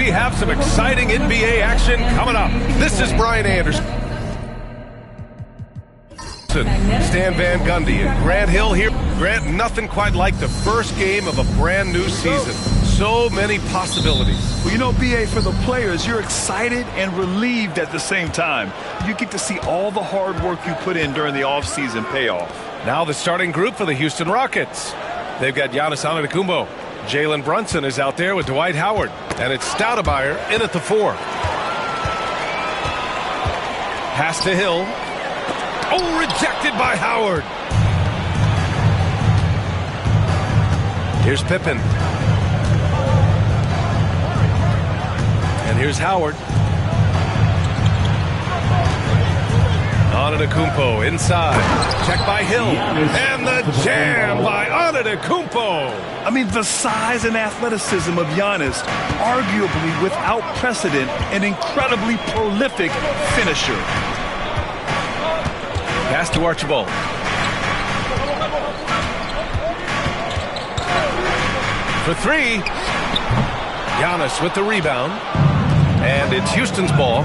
have some exciting NBA action coming up. This is Brian Anderson. Stan Van Gundy and Grant Hill here. Grant, nothing quite like the first game of a brand new season. So many possibilities. Well, you know, BA, for the players, you're excited and relieved at the same time. You get to see all the hard work you put in during the offseason pay off. Now the starting group for the Houston Rockets. They've got Giannis Antetokounmpo. Jalen Brunson is out there with Dwight Howard. And it's Stoudemire in at the 4. Pass to Hill. Oh, rejected by Howard. Here's Pippen. And here's Howard. Antetokounmpo inside. Check by Hill. And the jam by Antetokounmpo. I mean, the size and athleticism of Giannis, arguably without precedent, an incredibly prolific finisher. Pass to Archibald. For 3. Giannis with the rebound. And it's Houston's ball.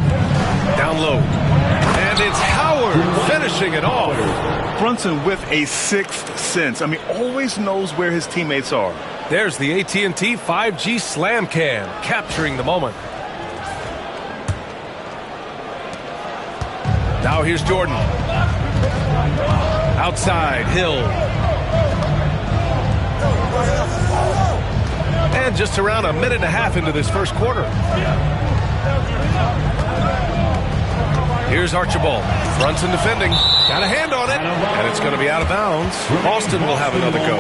Down low. And it's Howard finishing it off. Brunson with a sixth sense. I mean, always knows where his teammates are. There's the AT&T 5G Slam Cam, capturing the moment. Now here's Jordan. Outside, Hill. And just around a minute and a half into this first quarter. Here's Archibald. Brunson defending. Got a hand on it. And it's going to be out of bounds. Boston will have another go.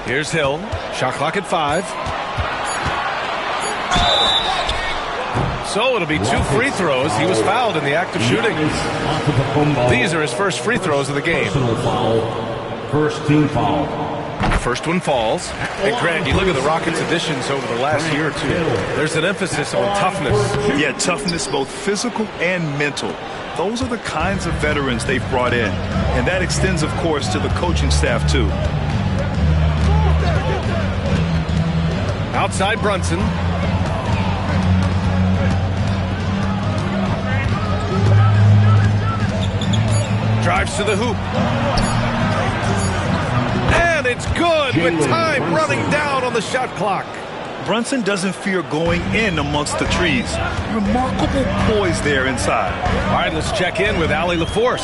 Here's Hill. Shot clock at 5. So it'll be 2 free throws. He was fouled in the act of shooting. These are his first free throws of the game. First team foul. First one falls. And Grant, you look at the Rockets' additions over the last year or two. There's an emphasis on toughness. Yeah, toughness, both physical and mental. Those are the kinds of veterans they've brought in. And that extends, of course, to the coaching staff, too. Outside Brunson. Drives to the hoop. And it's good with time running down on the shot clock. Brunson doesn't fear going in amongst the trees. Remarkable poise there inside. All right, let's check in with Allie LaForce.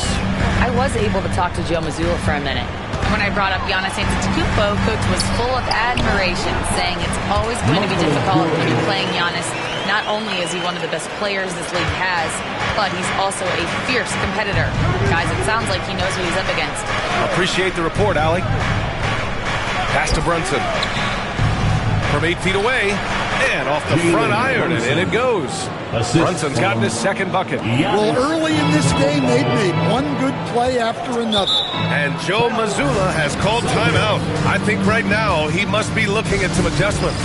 I was able to talk to Joe Mazzulla for a minute. When I brought up Giannis Antetokounmpo, Coach was full of admiration, saying it's always going to be difficult to be playing Giannis. Not only is he one of the best players this league has, but he's also a fierce competitor. Guys, it sounds like he knows what he's up against. Appreciate the report, Allie. Pass to Brunson. From 8 feet away, and off the front iron, and in it goes. Brunson's gotten his second bucket. Well, early in this game, they've made one good play after another. And Joe Mazzulla has called timeout. I think right now he must be looking at some adjustments.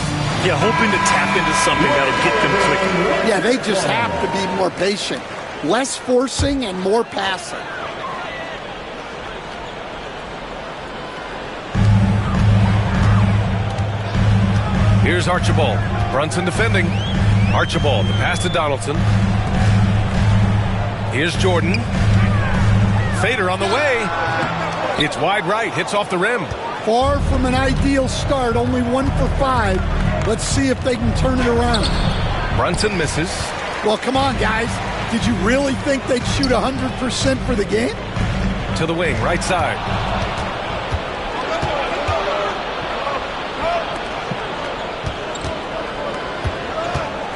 Yeah, hoping to tap into something that'll get them clicking. Yeah, they just have to be more patient. Less forcing and more passing. Here's Archibald. Brunson defending. Archibald, the pass to Donaldson. Here's Jordan. Fader on the way. It's wide right, hits off the rim. Far from an ideal start, only 1 for 5. Let's see if they can turn it around. Brunson misses. Well, come on, guys. Did you really think they'd shoot 100% for the game? To the wing, right side.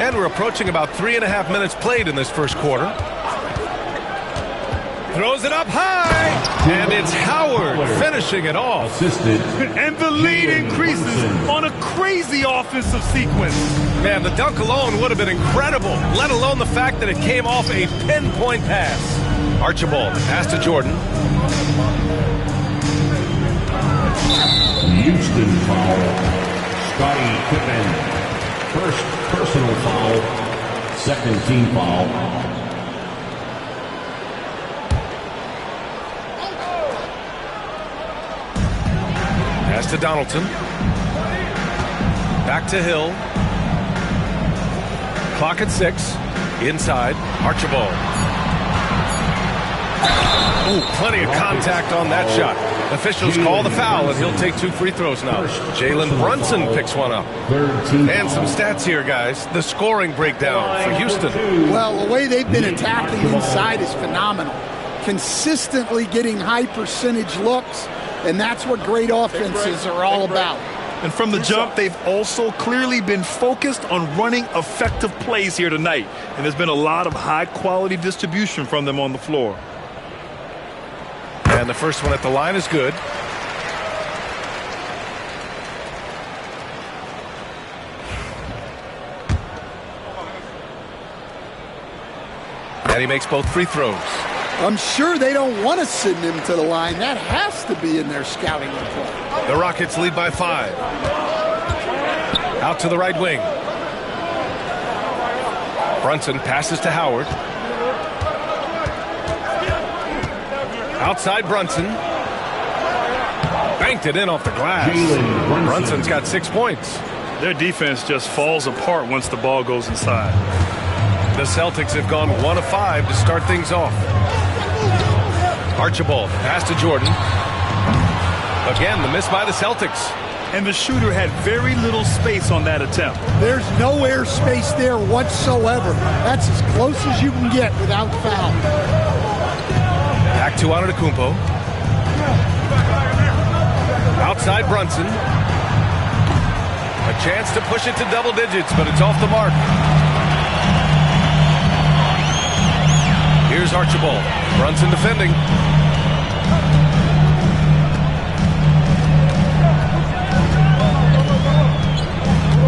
And we're approaching about 3.5 minutes played in this first quarter. Throws it up high, and it's Howard finishing it off. Assisted. And the lead increases on a crazy offensive sequence. Man, the dunk alone would have been incredible, let alone the fact that it came off a pinpoint pass. Archibald, pass to Jordan. Houston foul. Scottie Pippen. First personal foul. Second team foul. Pass to Donaldson. Back to Hill. Clock at 6. Inside. Archibald. Ooh, plenty of contact on that shot. Officials call the foul, and he'll take 2 free throws now. Jalen Brunson picks one up. And some stats here, guys. The scoring breakdown for Houston. Well, the way they've been attacking inside is phenomenal. Consistently getting high percentage looks, and that's what great offenses are all about. And from the jump, they've also clearly been focused on running effective plays here tonight. And there's been a lot of high-quality distribution from them on the floor. And the first one at the line is good. And he makes both free throws. I'm sure they don't want to send him to the line. That has to be in their scouting report. The Rockets lead by 5. Out to the right wing. Brunson passes to Howard. Outside Brunson. Banked it in off the glass. Brunson's got 6 points. Their defense just falls apart once the ball goes inside. The Celtics have gone 1 of 5 to start things off. Archibald, pass to Jordan. Again, the miss by the Celtics. And the shooter had very little space on that attempt. There's no air space there whatsoever. That's as close as you can get without foul. Back to Antetokounmpo. Outside Brunson. A chance to push it to double digits, but it's off the mark. Here's Archibald. Brunson defending.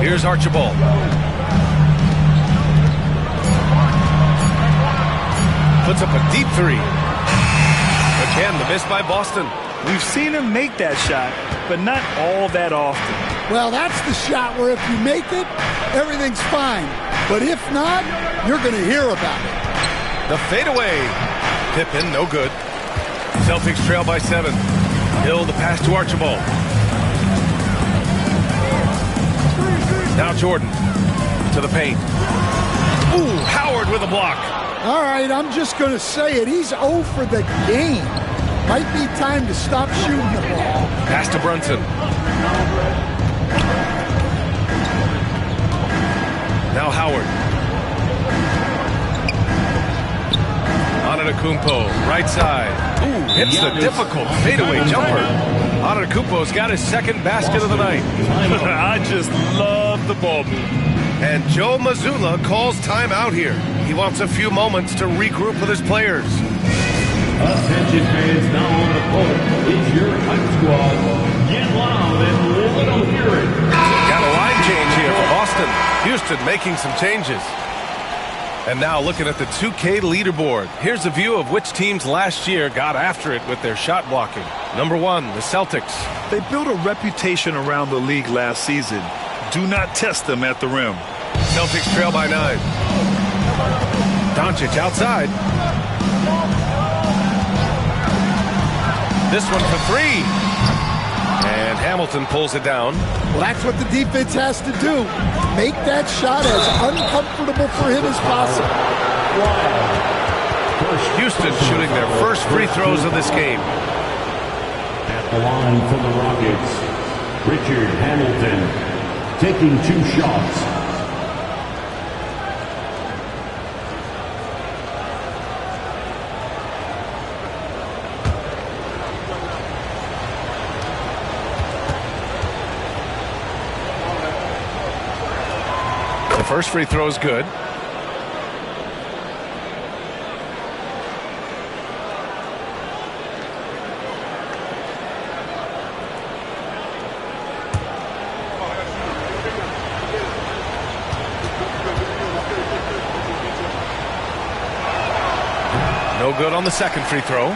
Here's Archibald. Puts up a deep 3. Again, the miss by Boston. We've seen him make that shot, but not all that often. Well, that's the shot where if you make it, everything's fine. But if not, you're going to hear about it. The fadeaway. Pippen, no good. Celtics trail by 7. Hill, the pass to Archibald. Now Jordan to the paint. Ooh, Howard with a block. All right, I'm just going to say it. He's 0 for the game. Might be time to stop shooting the ball. Pass to Brunson. Now Howard. Antetokounmpo, right side. Ooh, hits the difficult fadeaway jumper. Antetokounmpo's got his second basket of the night. I just love the ball move. And Joe Mazzulla calls timeout here. He wants a few moments to regroup with his players. Attention fans, now on the court is your hype squad. Get loud and let them hear it. Got a line change here for Boston. Houston making some changes. And now looking at the 2K leaderboard. Here's a view of which teams last year got after it with their shot blocking. Number 1, the Celtics. They built a reputation around the league last season. Do not test them at the rim. Celtics trail by 9. Doncic outside. This one for 3. And Hamilton pulls it down. Well, that's what the defense has to do. Make that shot as uncomfortable for him as possible. Houston shooting their first free throws of this game. At the line for the Rockets, Richard Hamilton taking 2 shots. The first free throw is good. No good on the second free throw.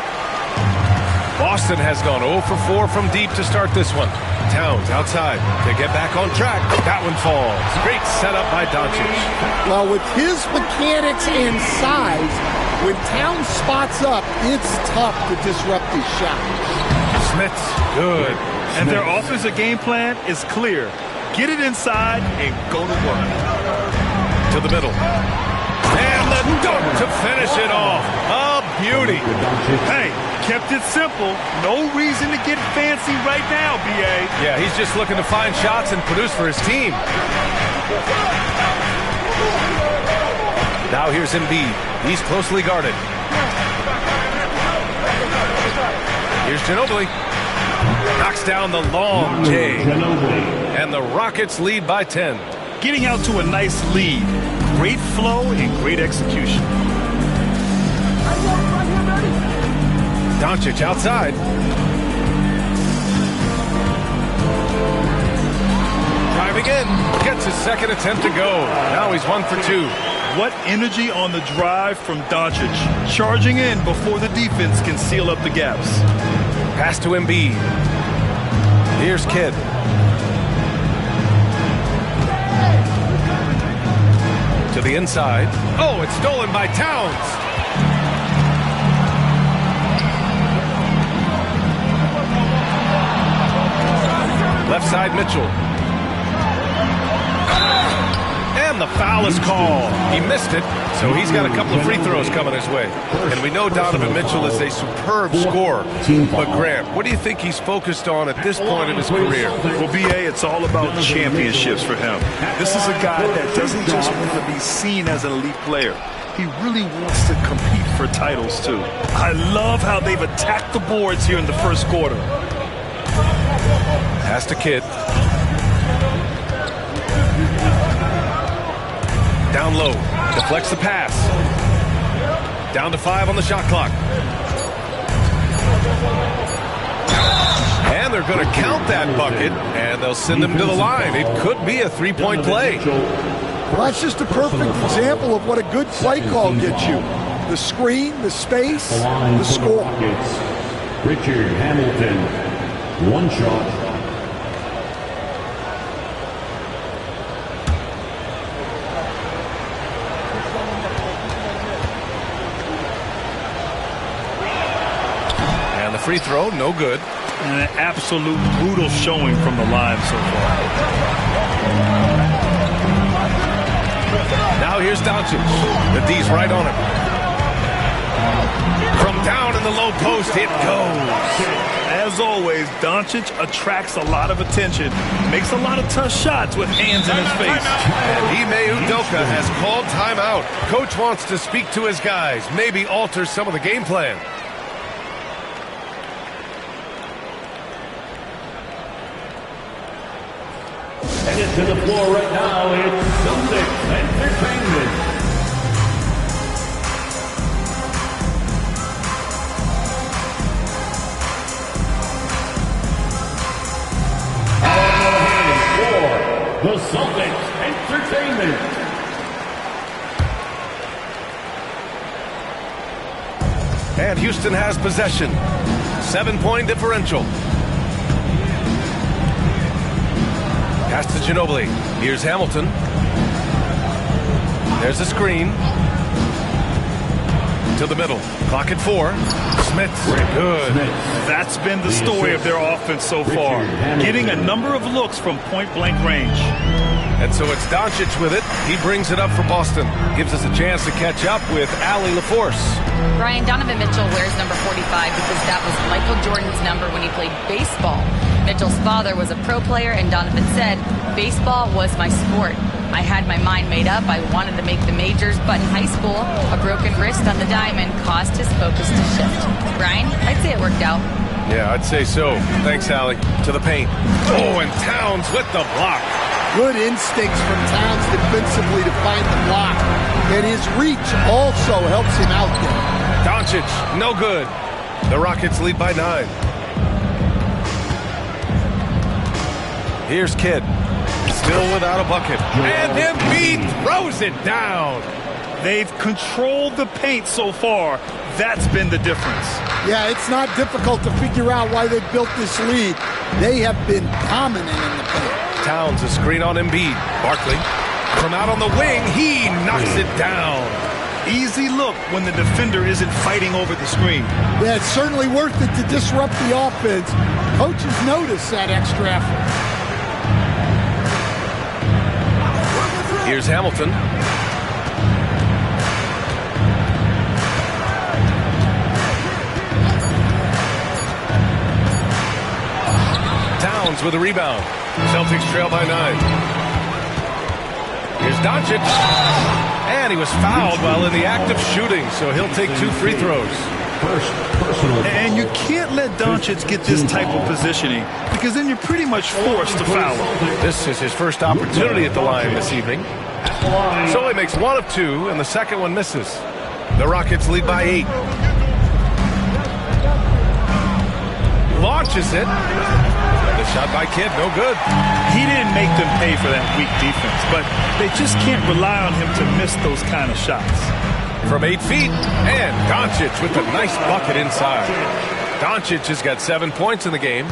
Boston has gone 0 for 4 from deep to start this one. Towns outside to get back on track. That one falls. Great setup by Doncic. Well, with his mechanics and size, when Towns spots up, it's tough to disrupt his shot. Smith, good. And their offensive game plan is clear. Get it inside and go to work. To the middle. And the dunk to finish it off. A beauty. Hey, kept it simple. No reason to get fancy right now, B.A. Yeah, he's just looking to find shots and produce for his team. Now here's Embiid. He's closely guarded. Here's Ginobili. Knocks down the long J. And the Rockets lead by 10. Getting out to a nice lead. Great flow and great execution. Doncic outside. Driving in. Gets his second attempt to go. Now he's 1 for 2. What energy on the drive from Doncic. Charging in before the defense can seal up the gaps. Pass to Embiid. Here's Kidd. To the inside. Oh, it's stolen by Towns. Left side, Mitchell. And the foul is called. He missed it, so he's got a couple of free throws coming his way. And we know Donovan Mitchell is a superb scorer. But, Grant, what do you think he's focused on at this point in his career? Well, B.A., it's all about championships for him. This is a guy that doesn't just want to be seen as an elite player. He really wants to compete for titles, too. I love how they've attacked the boards here in the first quarter. Pass to Kidd. Down low. Deflects the pass. Down to 5 on the shot clock. And they're going to count that bucket, and they'll send him to the line. It could be a three-point play. Well, that's just a perfect example of what a good play call gets you. The screen, the space, the score. Richard Hamilton, one shot. Free throw, no good. And an absolute brutal showing from the line so far. Now here's Doncic. The D's right on him. From down in the low post, it goes. As always, Doncic attracts a lot of attention. Makes a lot of tough shots with hands in his face. And Ime Udoka has called timeout. Coach wants to speak to his guys, maybe alter some of the game plan. Headed to the floor right now, it's Celtics Entertainment. For the Celtics Entertainment. And Houston has possession. 7-point differential. Pass to Ginobili. Here's Hamilton. There's a screen. To the middle. Clock at 4. Smith. Good. That's been the story of their offense so far. Getting a number of looks from point-blank range. And so it's Doncic with it. He brings it up for Boston. Gives us a chance to catch up with Allie LaForce. Brian, Donovan Mitchell wears number 45 because that was Michael Jordan's number when he played baseball. Mitchell's father was a pro player, and Donovan said, "Baseball was my sport. I had my mind made up. I wanted to make the majors, but in high school, a broken wrist on the diamond caused his focus to shift." Brian, I'd say it worked out. Yeah, I'd say so. Thanks, Allie. To the paint. Oh, and Towns with the block. Good instincts from Towns defensively to find the block. And his reach also helps him out there. Doncic, no good. The Rockets lead by 9. Here's Kidd. Still without a bucket. And Embiid throws it down. They've controlled the paint so far. That's been the difference. Yeah, it's not difficult to figure out why they've built this lead. They have been dominant in the paint. Towns, a screen on Embiid. Barkley from out on the wing. He knocks it down. easy look when the defender isn't fighting over the screen. Yeah, it's certainly worth it to disrupt the offense. Coaches notice that extra effort. Here's Hamilton. Towns with a rebound. Celtics trail by 9. Here's Doncic. And he was fouled while in the act of shooting, so he'll take 2 free throws. And you can't let Doncic get this type of positioning because then you're pretty much forced to foul him. This is his first opportunity at the line this evening. So he makes 1 of 2, and the second one misses. The Rockets lead by 8. Launches it. The shot by Kidd, no good. He didn't make them pay for that weak defense, but they just can't rely on him to miss those kind of shots. From 8 feet, and Doncic with a nice bucket inside. Doncic has got 7 points in the game.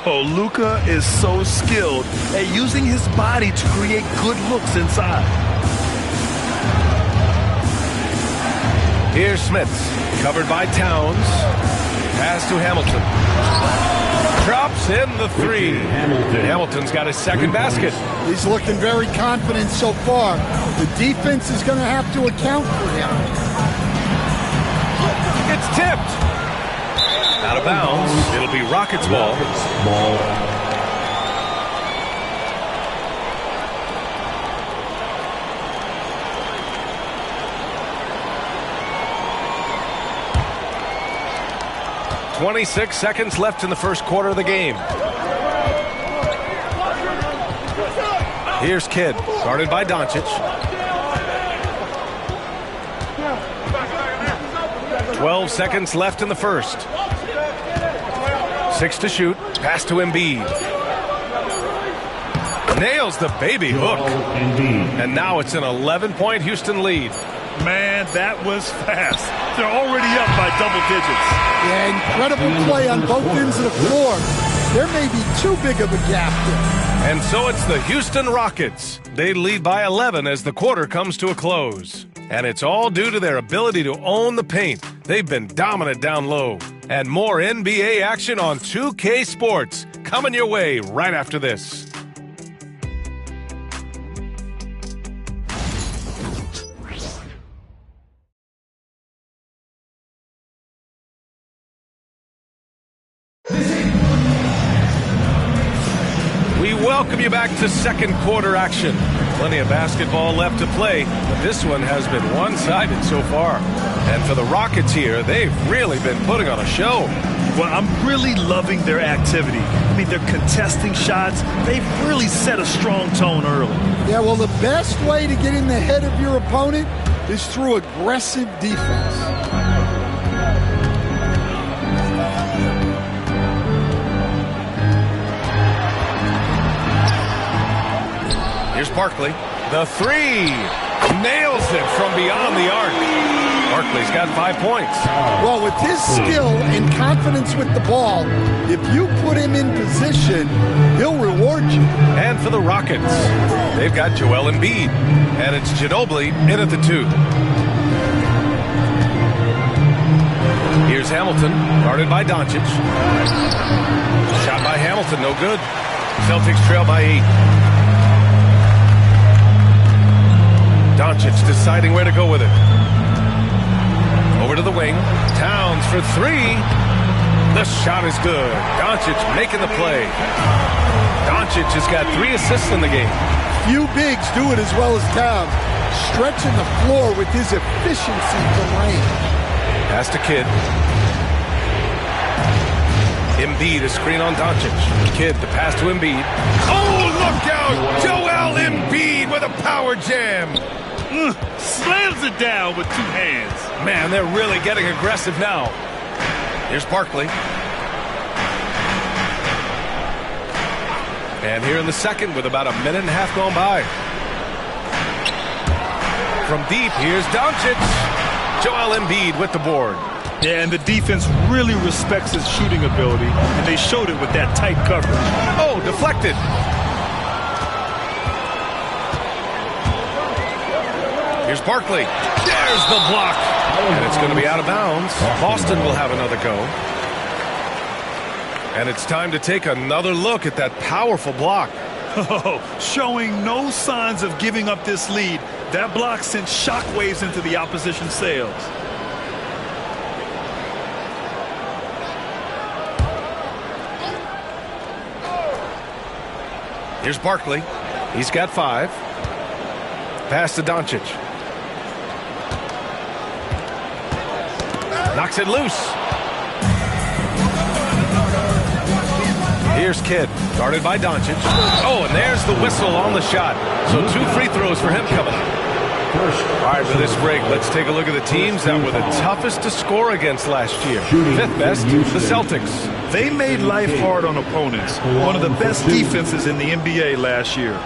Oh, Luka is so skilled at using his body to create good looks inside. Here's Smith, covered by Towns. Pass to Hamilton. Drops in the 3. Hamilton's got his second basket. He's looking very confident so far. The defense is going to have to account for him. It's tipped. Out of bounds. It'll be Rockets ball. 26 seconds left in the first quarter of the game. Here's Kidd, guarded by Doncic. 12 seconds left in the first. 6 to shoot. Pass to Embiid. Nails the baby hook. And now it's an 11-point Houston lead. Man, that was fast. They're already up by double digits. Yeah, incredible play on both ends of the floor. There may be too big of a gap there. And so it's the Houston Rockets. They lead by 11 as the quarter comes to a close. And it's all due to their ability to own the paint. They've been dominant down low. And more NBA action on 2K Sports coming your way right after this. Welcome you back to second quarter action. Plenty of basketball left to play, but this one has been one-sided so far. And for the Rockets here, they've really been putting on a show. Well, I'm really loving their activity. I mean, they're contesting shots. They've really set a strong tone early. Yeah, well, the best way to get in the head of your opponent is through aggressive defense. Here's Barkley. The 3. Nails it from beyond the arc. Barkley's got 5 points. Well, with his skill and confidence with the ball, if you put him in position, he'll reward you. And for the Rockets, they've got Joel Embiid. And it's Ginobili in at the 2. Here's Hamilton, guarded by Doncic. Shot by Hamilton, no good. Celtics trail by 8. Doncic deciding where to go with it. Over to the wing. Towns for 3. The shot is good. Doncic making the play. Doncic has got 3 assists in the game. Few bigs do it as well as Towns. Stretching the floor with his efficiency from range. Pass to Kidd. Embiid, a screen on Doncic. Kidd, the pass to Embiid. Oh, look out! Joel Embiid with a power jam. Slams it down with 2 hands. Man, they're really getting aggressive now. Here's Barkley. And here in the second with about a minute and a half gone by. From deep, here's Doncic. Joel Embiid with the board. Yeah, and the defense really respects his shooting ability, and they showed it with that tight coverage. Oh, deflected. Here's Barkley. There's the block. And it's going to be out of bounds. Boston will have another go. And it's time to take another look at that powerful block. Oh, showing no signs of giving up this lead. That block sent shockwaves into the opposition sails. Here's Barkley. He's got 5. Pass to Doncic. Knocks it loose. Here's Kidd, guarded by Doncic. Oh, and there's the whistle on the shot. So 2 free throws for him coming up. All right, for this break, let's take a look at the teams that were the toughest to score against last year. 5th best, the Celtics. They made life hard on opponents. One of the best defenses in the NBA last year.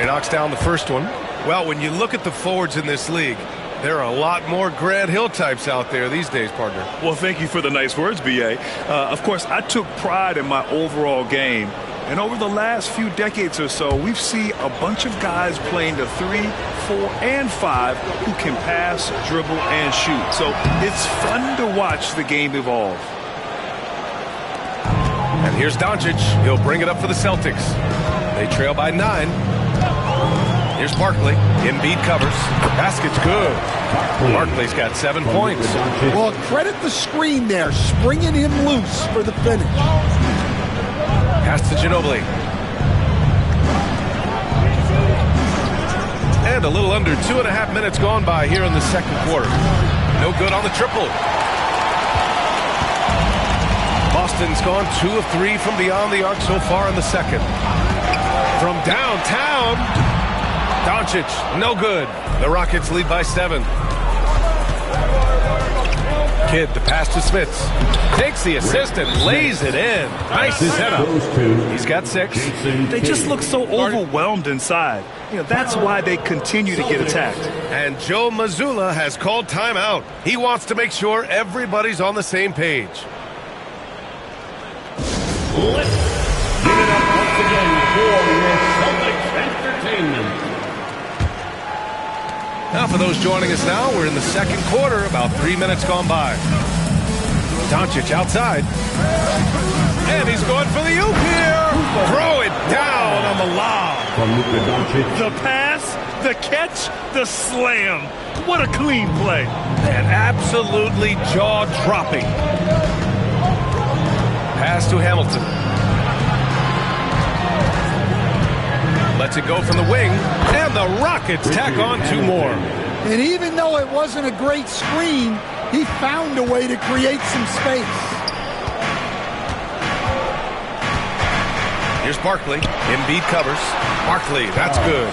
Knocks down the first one. Well, when you look at the forwards in this league, there are a lot more Grant Hill types out there these days, partner. Well, thank you for the nice words, B.A. Of course, I took pride in my overall game. And over the last few decades or so, we've seen a bunch of guys playing the 3, 4, and 5 who can pass, dribble, and shoot. So it's fun to watch the game evolve. And here's Doncic. He'll bring it up for the Celtics. They trail by 9. Here's Barkley. Embiid covers. Basket's good. Barkley's got 7 points. Well, credit the screen there, springing him loose for the finish. Pass to Ginobili. And a little under 2.5 minutes gone by here in the second quarter. No good on the triple. Boston's gone 2 of 3 from beyond the arc so far in the second. From downtown, Doncic, no good. The Rockets lead by 7. Kidd, the pass to Smits. Takes the assist and lays it in. Nice setup. He's got 6. They just look so overwhelmed inside. You know, that's why they continue to get attacked. And Joe Mazzulla has called timeout. He wants to make sure everybody's on the same page. Let's give it up once again for your Celtics entertainment. Now for those joining us now, we're in the second quarter, about 3 minutes gone by. Doncic outside. And he's going for the oop here. Throw it down on the lob. The pass, the catch, the slam. What a clean play. And absolutely jaw-dropping. Pass to Hamilton. Lets it go from the wing, and the Rockets tack on 2 more. And even though it wasn't a great screen, he found a way to create some space. Here's Barkley. Embiid covers. Barkley, that's good.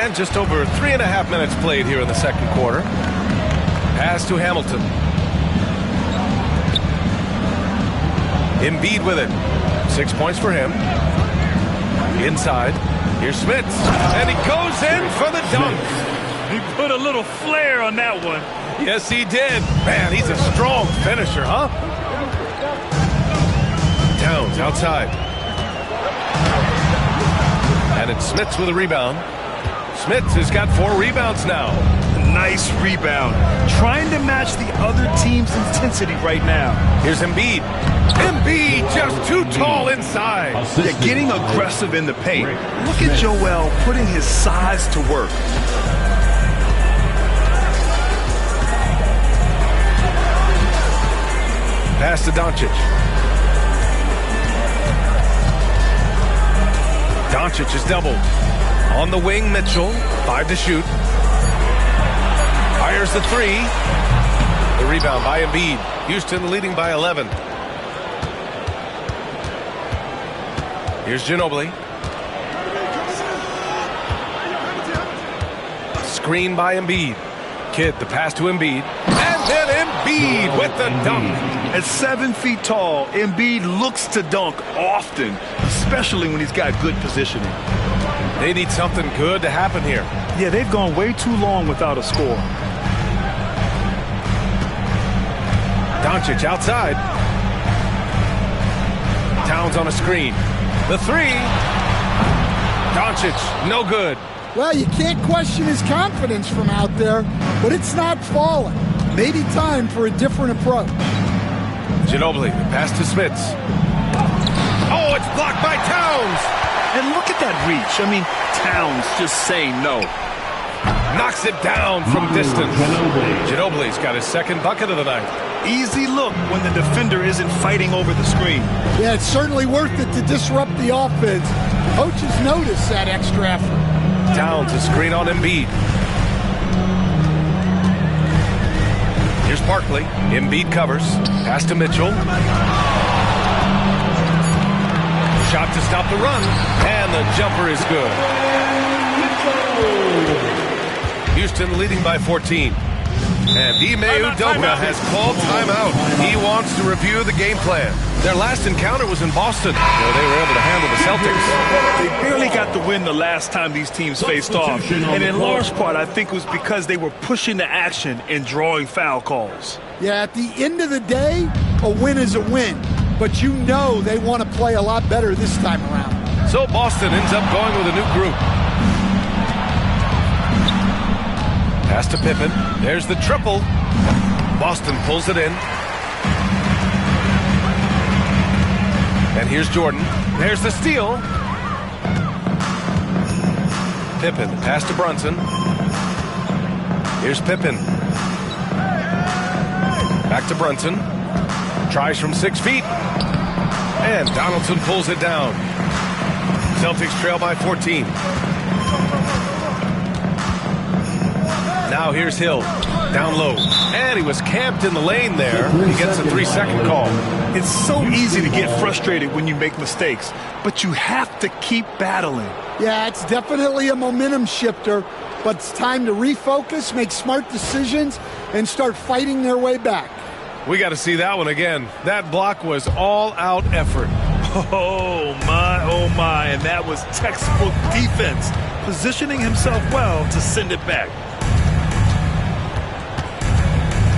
And just over 3.5 minutes played here in the second quarter. Pass to Hamilton. Embiid with it. 6 points for him. Inside. Here's Smits. And he goes in for the dunk. He put a little flair on that one. Yes, he did. Man, he's a strong finisher, huh? Towns outside. And it's Smits with a rebound. Smits has got 4 rebounds now. Nice rebound. Trying to match the other team's intensity right now. Here's Embiid. Embiid just too tall inside. Yeah, getting aggressive in the paint. Look at Joel putting his size to work. Pass to Doncic. Doncic is doubled. On the wing, Mitchell. 5 to shoot. Fires the 3. The rebound by Embiid. Houston leading by 11. Here's Ginobili. Screen by Embiid. Kidd, the pass to Embiid. And then Embiid with the dunk. At 7 feet tall, Embiid looks to dunk often, especially when he's got good positioning. They need something good to happen here. Yeah, they've gone way too long without a score. Doncic outside. Towns on a screen. The three. Doncic, no good. Well, you can't question his confidence from out there, but it's not falling. Maybe time for a different approach. Ginobili, pass to Smits. Oh, it's blocked by Towns. And look at that reach. I mean, Towns just saying no. Knocks it down from distance. Ginobili's got his second bucket of the night. Easy look when the defender isn't fighting over the screen. Yeah, it's certainly worth it to disrupt the offense. Coaches notice that extra effort. Towns, a screen on Embiid. Here's Barkley. Embiid covers. Pass to Mitchell. Shot to stop the run. And the jumper is good. Houston leading by 14. And Ime Udoka has called timeout. He wants to review the game plan. Their last encounter was in Boston, where they were able to handle the Celtics. They barely got the win the last time these teams faced off. And in large part, I think it was because they were pushing the action and drawing foul calls. Yeah, at the end of the day, a win is a win. But you know they want to play a lot better this time around. So Boston ends up going with a new group. Pass to Pippen. There's the triple. Boston pulls it in. And here's Jordan. There's the steal. Pippen. Pass to Brunson. Here's Pippen. Back to Brunson. Tries from 6 feet. And Donaldson pulls it down. Celtics trail by 14. Now here's Hill, down low, and he was camped in the lane there. He gets a 3-second call. It's so easy to get frustrated when you make mistakes, but you have to keep battling. Yeah, it's definitely a momentum shifter, but it's time to refocus, make smart decisions, and start fighting their way back. We got to see that one again. That block was all-out effort. Oh, my, and that was textbook defense, positioning himself well to send it back.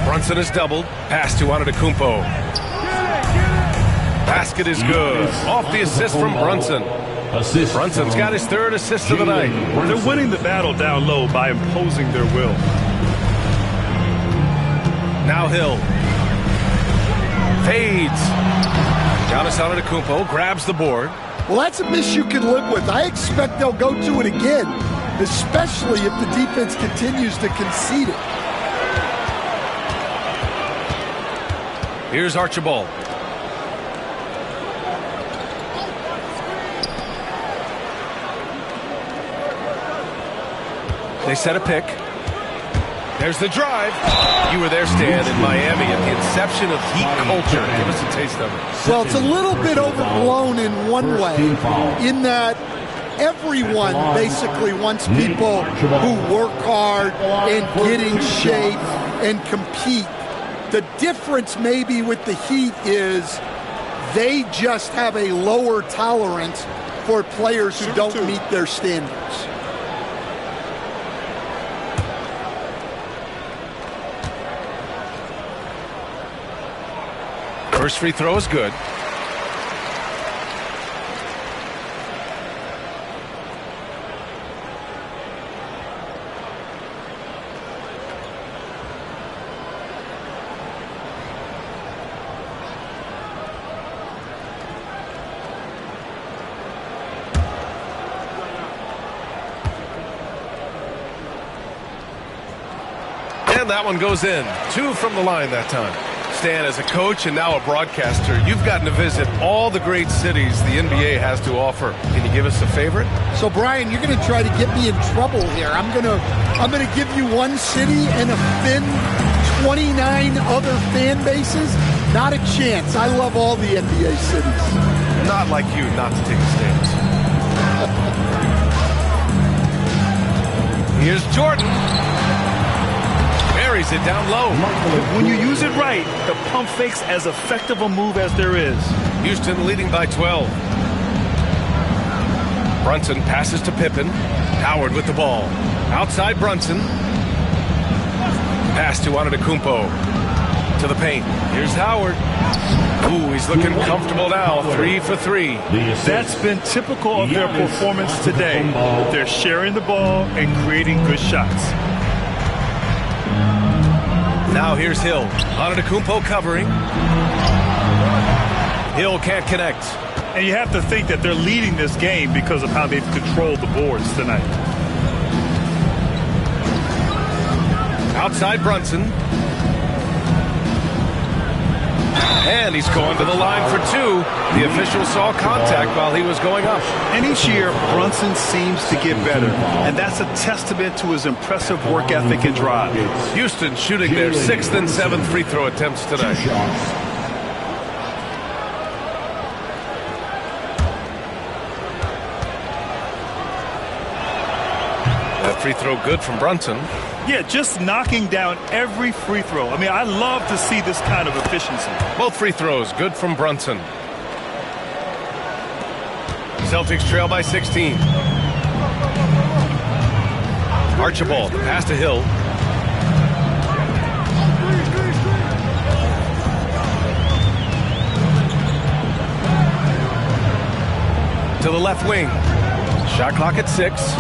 Brunson is doubled. Pass to Antetokounmpo. Basket is good. Off the assist from Brunson. Brunson's got his third assist of the night. They're winning the battle down low by imposing their will. Now Hill. Fades. Giannis Antetokounmpo grabs the board. Well, that's a miss you can live with. I expect they'll go to it again, especially if the defense continues to concede it. Here's Archibald. They set a pick. There's the drive. You were there, Stan, in Miami at the inception of Heat culture. Give us a taste of it. Well, it's a little bit overblown in one way, in that everyone basically wants people who work hard and get in shape and compete. The difference maybe with the Heat is they just have a lower tolerance for players who don't meet their standards. First free throw is good. And that one goes in. 2 from the line that time. Stan, as a coach and now a broadcaster, you've gotten to visit all the great cities the NBA has to offer. Can you give us a favorite? So, Brian, you're going to try to get me in trouble here. I'm going to give you one city and offend 29 other fan bases. Not a chance. I love all the NBA cities. Not like you not to take a stance. Here's Jordan. Buries it down low. When you use it right, the pump fake's as effective a move as there is. Houston leading by 12. Brunson passes to Pippen. Howard with the ball. Outside Brunson. Pass to Antetokounmpo. To the paint. Here's Howard. Ooh, he's looking comfortable now. 3 for 3. That's been typical of their performance today. They're sharing the ball and creating good shots. Now here's Hill. Antetokounmpo covering. Hill can't connect. And you have to think that they're leading this game because of how they've controlled the boards tonight. Outside Brunson. And he's going to the line for 2. The official saw contact while he was going up. And each year, Brunson seems to get better. And that's a testament to his impressive work ethic and drive. Houston shooting their 6th and 7th free throw attempts tonight. That free throw good from Brunson. Yeah, just knocking down every free throw. I mean, I love to see this kind of efficiency. Both free throws good from Brunson. Celtics trail by 16. Archibald, pass to Hill. To the left wing. Shot clock at 6.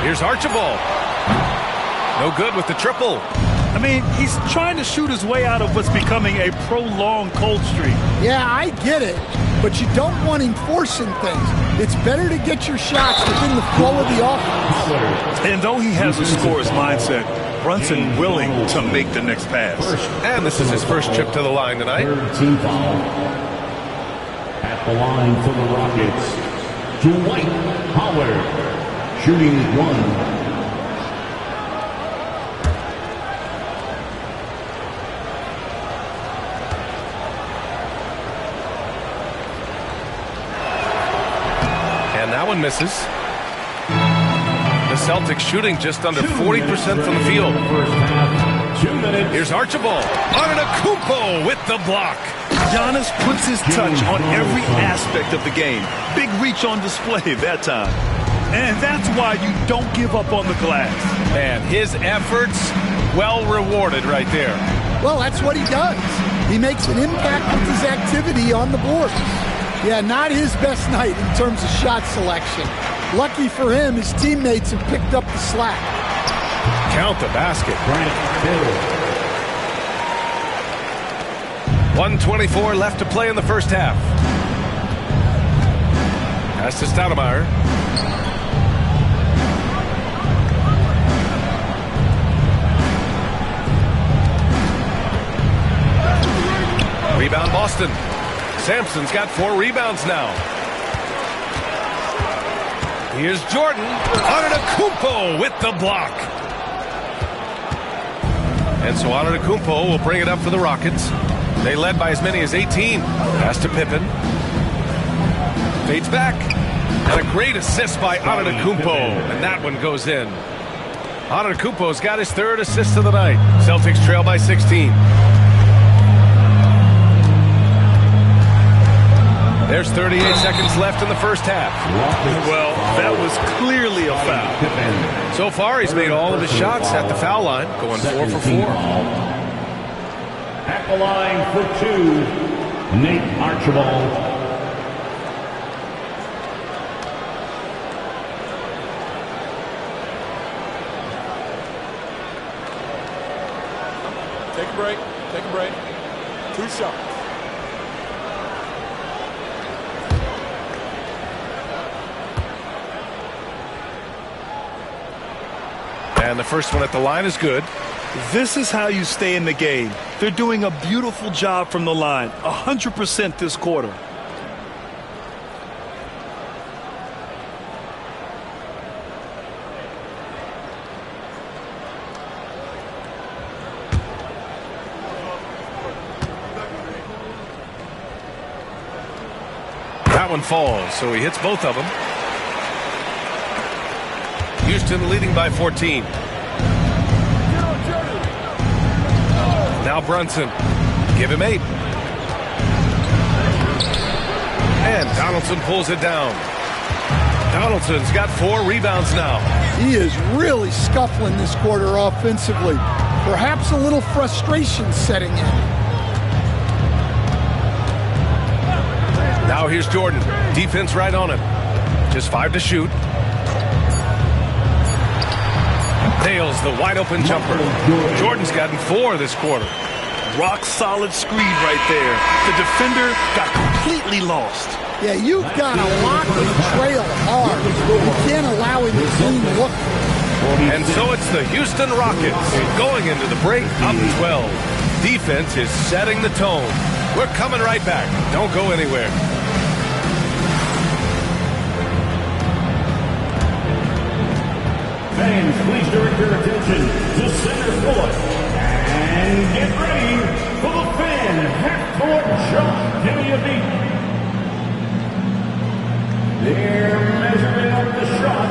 Here's Archibald. No good with the triple. I mean, he's trying to shoot his way out of what's becoming a prolonged cold streak. Yeah, I get it, but you don't want him forcing things. It's better to get your shots within the flow of the offense. And though he has a scorer's mindset, Brunson willing to make the next pass. And this is his first trip to the line tonight. Third team foul. At the line for the Rockets, Dwight Howard, shooting 1. That one misses. The Celtics shooting just under 40% from the field. Here's Archibald. Antetokounmpo with the block. Giannis puts his touch on every aspect of the game. Big reach on display that time. And that's why you don't give up on the glass. Man, his efforts well rewarded right there. Well, that's what he does. He makes an impact with his activity on the board. Yeah, not his best night in terms of shot selection. Lucky for him, his teammates have picked up the slack. Count the basket. 1:24 left to play in the first half. Pass to Stoudemire. Rebound Boston. Sampson's got 4 rebounds now. Here's Jordan. Antetokounmpo with the block. And so Antetokounmpo will bring it up for the Rockets. They led by as many as 18. Pass to Pippen. Fades back. And a great assist by Antetokounmpo. And that one goes in. Antetokounmpo's got his 3rd assist of the night. Celtics trail by 16. There's 38 seconds left in the first half. Well, that was clearly a foul. So far, he's made all of his shots at the foul line, going 4 for 4. At the line for 2, Nate Archibald. Take a break. Take a break. 2 shots. And the first one at the line is good. This is how you stay in the game. They're doing a beautiful job from the line. 100% this quarter. That one falls, so he hits both of them. Houston leading by 14. Now Brunson. Give him 8. And Donaldson pulls it down. Donaldson's got 4 rebounds now. He is really scuffling this quarter offensively. Perhaps a little frustration setting in. Now here's Jordan. Defense right on him. Just 5 to shoot. Nails the wide open jumper. Jordan's gotten 4 this quarter. Rock solid screen right there. The defender got completely lost. Yeah, you've got to lock and trail hard. You can't allow him to clean look. And so it's the Houston Rockets going into the break up 12. Defense is setting the tone. We're coming right back. Don't go anywhere. Fans, please direct your attention to center court. And get ready for the fan half-court shot. Give me a beat. They're measuring up the shot.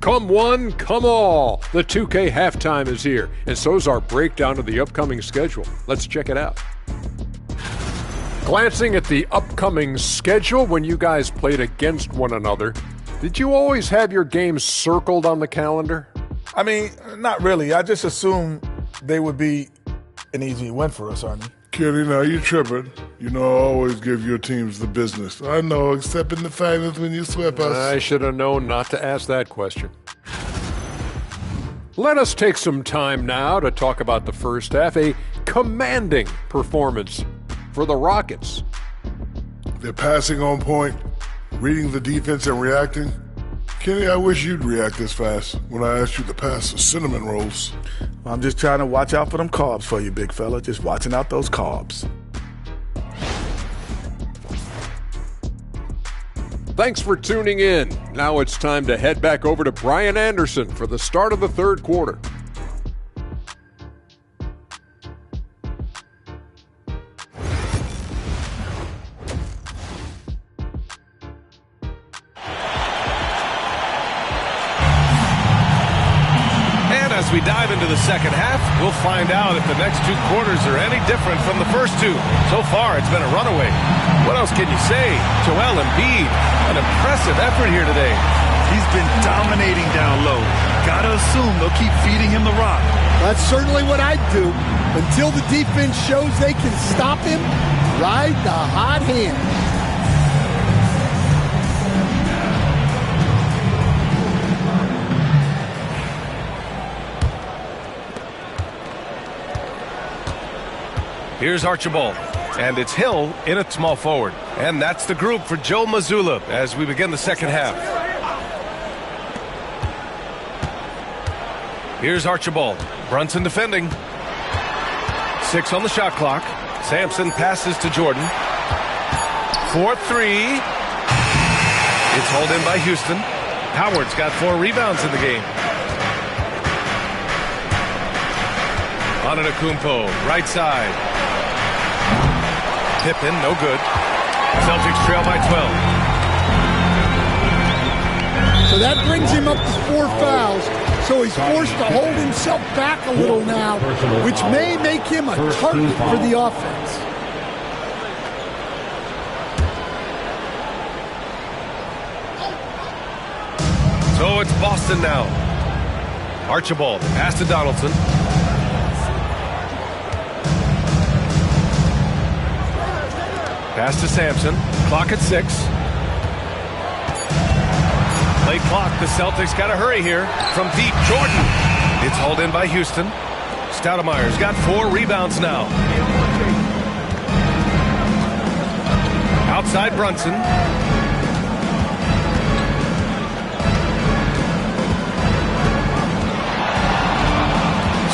Come one, come all. The 2K halftime is here, and so's our breakdown of the upcoming schedule. Let's check it out. Glancing at the upcoming schedule when you guys played against one another, did you always have your games circled on the calendar? I mean, not really. I just assumed they would be an easy win for us, Arnie. Kenny, now you tripping. You know I always give your teams the business. I know, except in the finals when you swept us. I should have known not to ask that question. Let us take some time now to talk about the first half. A commanding performance for the Rockets. They're passing on point, reading the defense and reacting. Kenny, I wish you'd react this fast when I asked you to pass the cinnamon rolls. I'm just trying to watch out for them carbs for you, big fella. Just watching out those carbs. Thanks for tuning in. Now it's time to head back over to Brian Anderson for the start of the third quarter. As we dive into the second half, we'll find out if the next 2 quarters are any different from the first 2. So far, it's been a runaway. What else can you say? Joel Embiid, an impressive effort here today. He's been dominating down low. Gotta assume they'll keep feeding him the rock. That's certainly what I'd do. Until the defense shows they can stop him, ride the hot hand. Here's Archibald, and it's Hill in at small forward. And that's the group for Joe Mazzulla as we begin the second half. Here's Archibald. Brunson defending. 6 on the shot clock. Sampson passes to Jordan. 4-3. It's hauled in by Houston. Howard's got 4 rebounds in the game. Antetokounmpo, right side. Pippen, no good. Celtics trail by 12. So that brings him up to 4 fouls. So he's forced to hold himself back a little now, which may make him a target for the offense. So it's Boston now. Archibald, pass to Donaldson. Pass to Sampson. Clock at 6. Late clock. The Celtics got to hurry here. From deep, Jordan. It's hauled in by Houston. Stoudemire's got 4 rebounds now. Outside Brunson.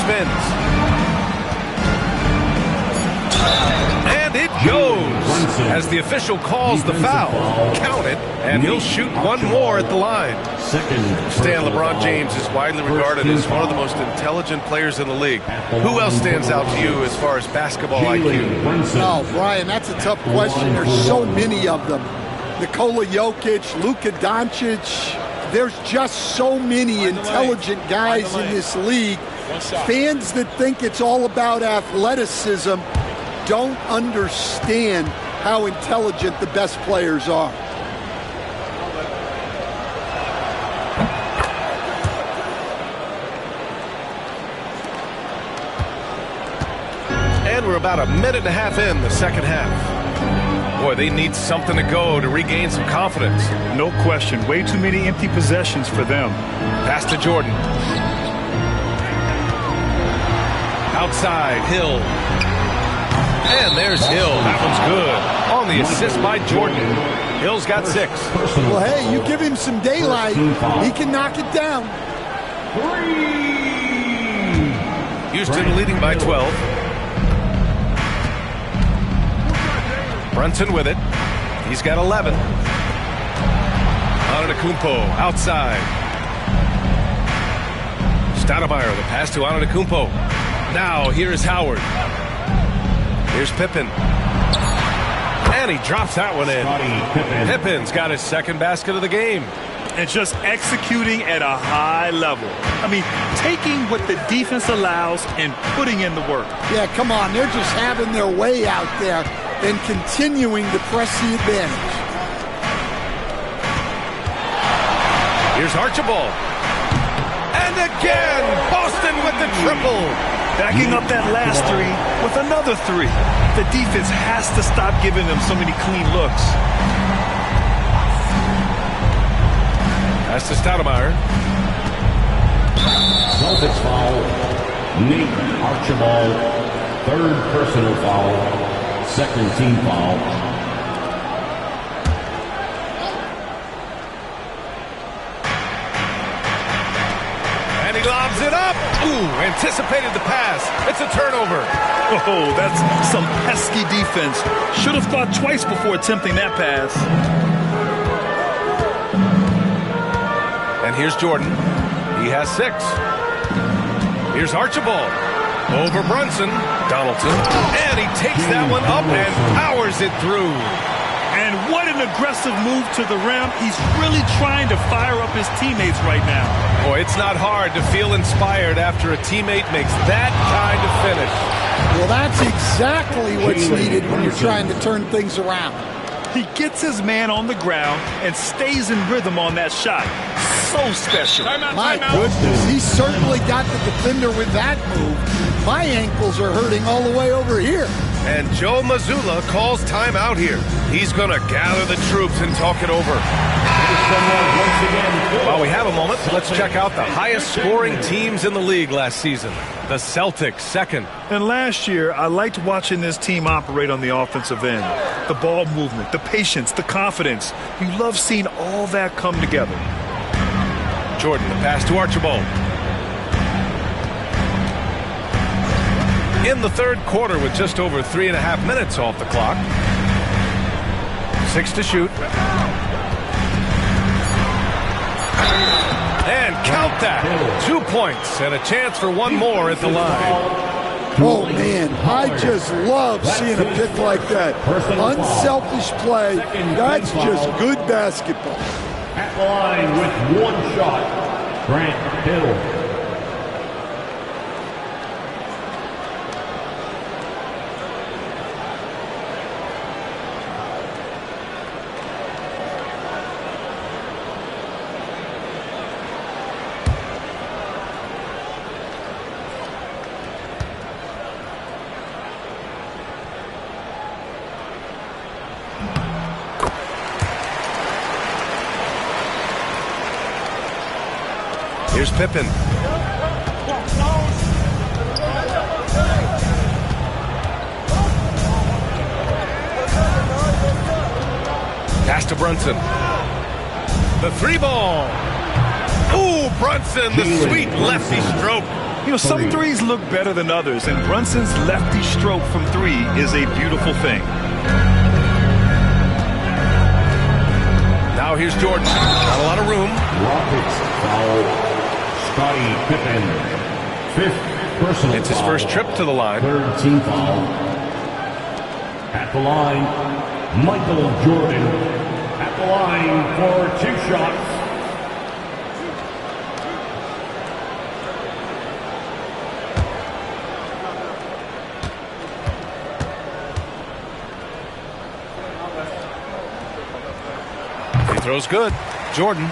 Spins. And it goes as the official calls the foul. Count it, and he'll shoot 1 more at the line. Stan, LeBron James is widely regarded as one of the most intelligent players in the league. Who else stands out to you as far as basketball IQ? Oh, Brian, that's a tough question. There's so many of them. Nikola Jokic, Luka Doncic. There's just so many intelligent guys in this league. Fans that think it's all about athleticism don't understand how intelligent the best players are. And we're about a minute and a half in the second half. Boy, they need something to go to regain some confidence. No question. Way too many empty possessions for them. Pass to Jordan. Outside, Hill. And there's Hill. That one's good. On the assist by Jordan. Hill's got 6. Well, hey, you give him some daylight, he can knock it down. Houston leading by 12. Brunson with it. He's got 11. Antetokounmpo outside. Stoudemire, the pass to Antetokounmpo. Now here's Howard. Here's Pippen. And he drops that one in. Pippen's got his second basket of the game. And just executing at a high level. I mean, taking what the defense allows and putting in the work. Yeah, come on. They're just having their way out there and continuing to press the advantage. Here's Archibald. And again, Boston with the triple. Backing up that last 3 with another 3. The defense has to stop giving them so many clean looks. That's to Stoudemire. Celtics foul. Nate Archibald. 3rd personal foul. 2nd team foul. And he lobs it up. Ooh, anticipated the pass. It's a turnover. Oh, that's some pesky defense. Should have thought twice before attempting that pass. And here's Jordan. He has 6. Here's Archibald. Over Brunson. Donaldson. And he takes that one up and powers it through. And what an aggressive move to the rim. He's really trying to fire up his teammates right now. Boy, it's not hard to feel inspired after a teammate makes that kind of finish. Well, that's exactly what's needed when you're trying to turn things around. He gets his man on the ground and stays in rhythm on that shot. So special. My goodness, he certainly got the defender with that move. My ankles are hurting all the way over here. And Joe Mazzulla calls timeout here. He's going to gather the troops and talk it over. While we have a moment, let's check out the highest scoring teams in the league last season. The Celtics, 2nd. And last year, I liked watching this team operate on the offensive end. The ball movement, the patience, the confidence. You love seeing all that come together. Jordan, the pass to Archibald. In the 3rd quarter with just over 3.5 minutes off the clock. 6 to shoot. And count that. 2 points and a chance for one more at the line. Oh, man, I just love seeing a pick like that. Unselfish play. That's just good basketball. At the line with 1 shot, Grant Hill. Here's Pippen. Pass to Brunson. The 3-ball. Ooh, Brunson, the sweet lefty stroke. You know, some threes look better than others, and Brunson's lefty stroke from 3 is a beautiful thing. Now Now here's Jordan. Not a lot of room. Rockets foul. Scottie Pippen. 5th personal It's his first trip to the line. 3rd team foul. At the line, Michael Jordan. At the line for 2 shots. He throws good. Jordan.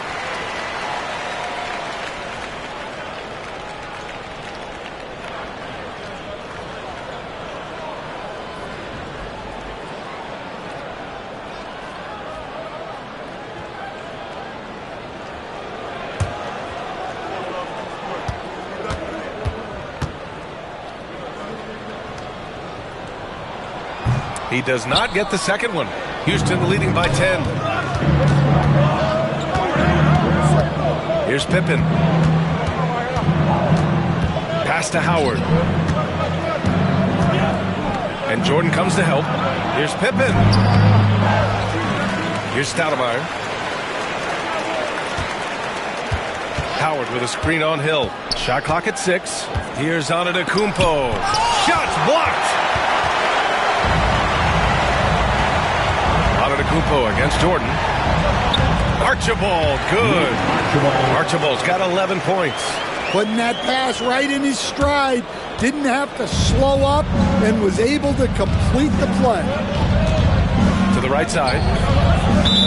He does not get the second one. Houston leading by 10. Here's Pippen. Pass to Howard. And Jordan comes to help. Here's Pippen. Here's Stoudemire. Howard with a screen on Hill. Shot clock at 6. Here's Antetokounmpo. Shots blocked. Antetokounmpo against Jordan. Archibald, good. Archibald's got 11 points. Putting that pass right in his stride. Didn't have to slow up and was able to complete the play. To the right side.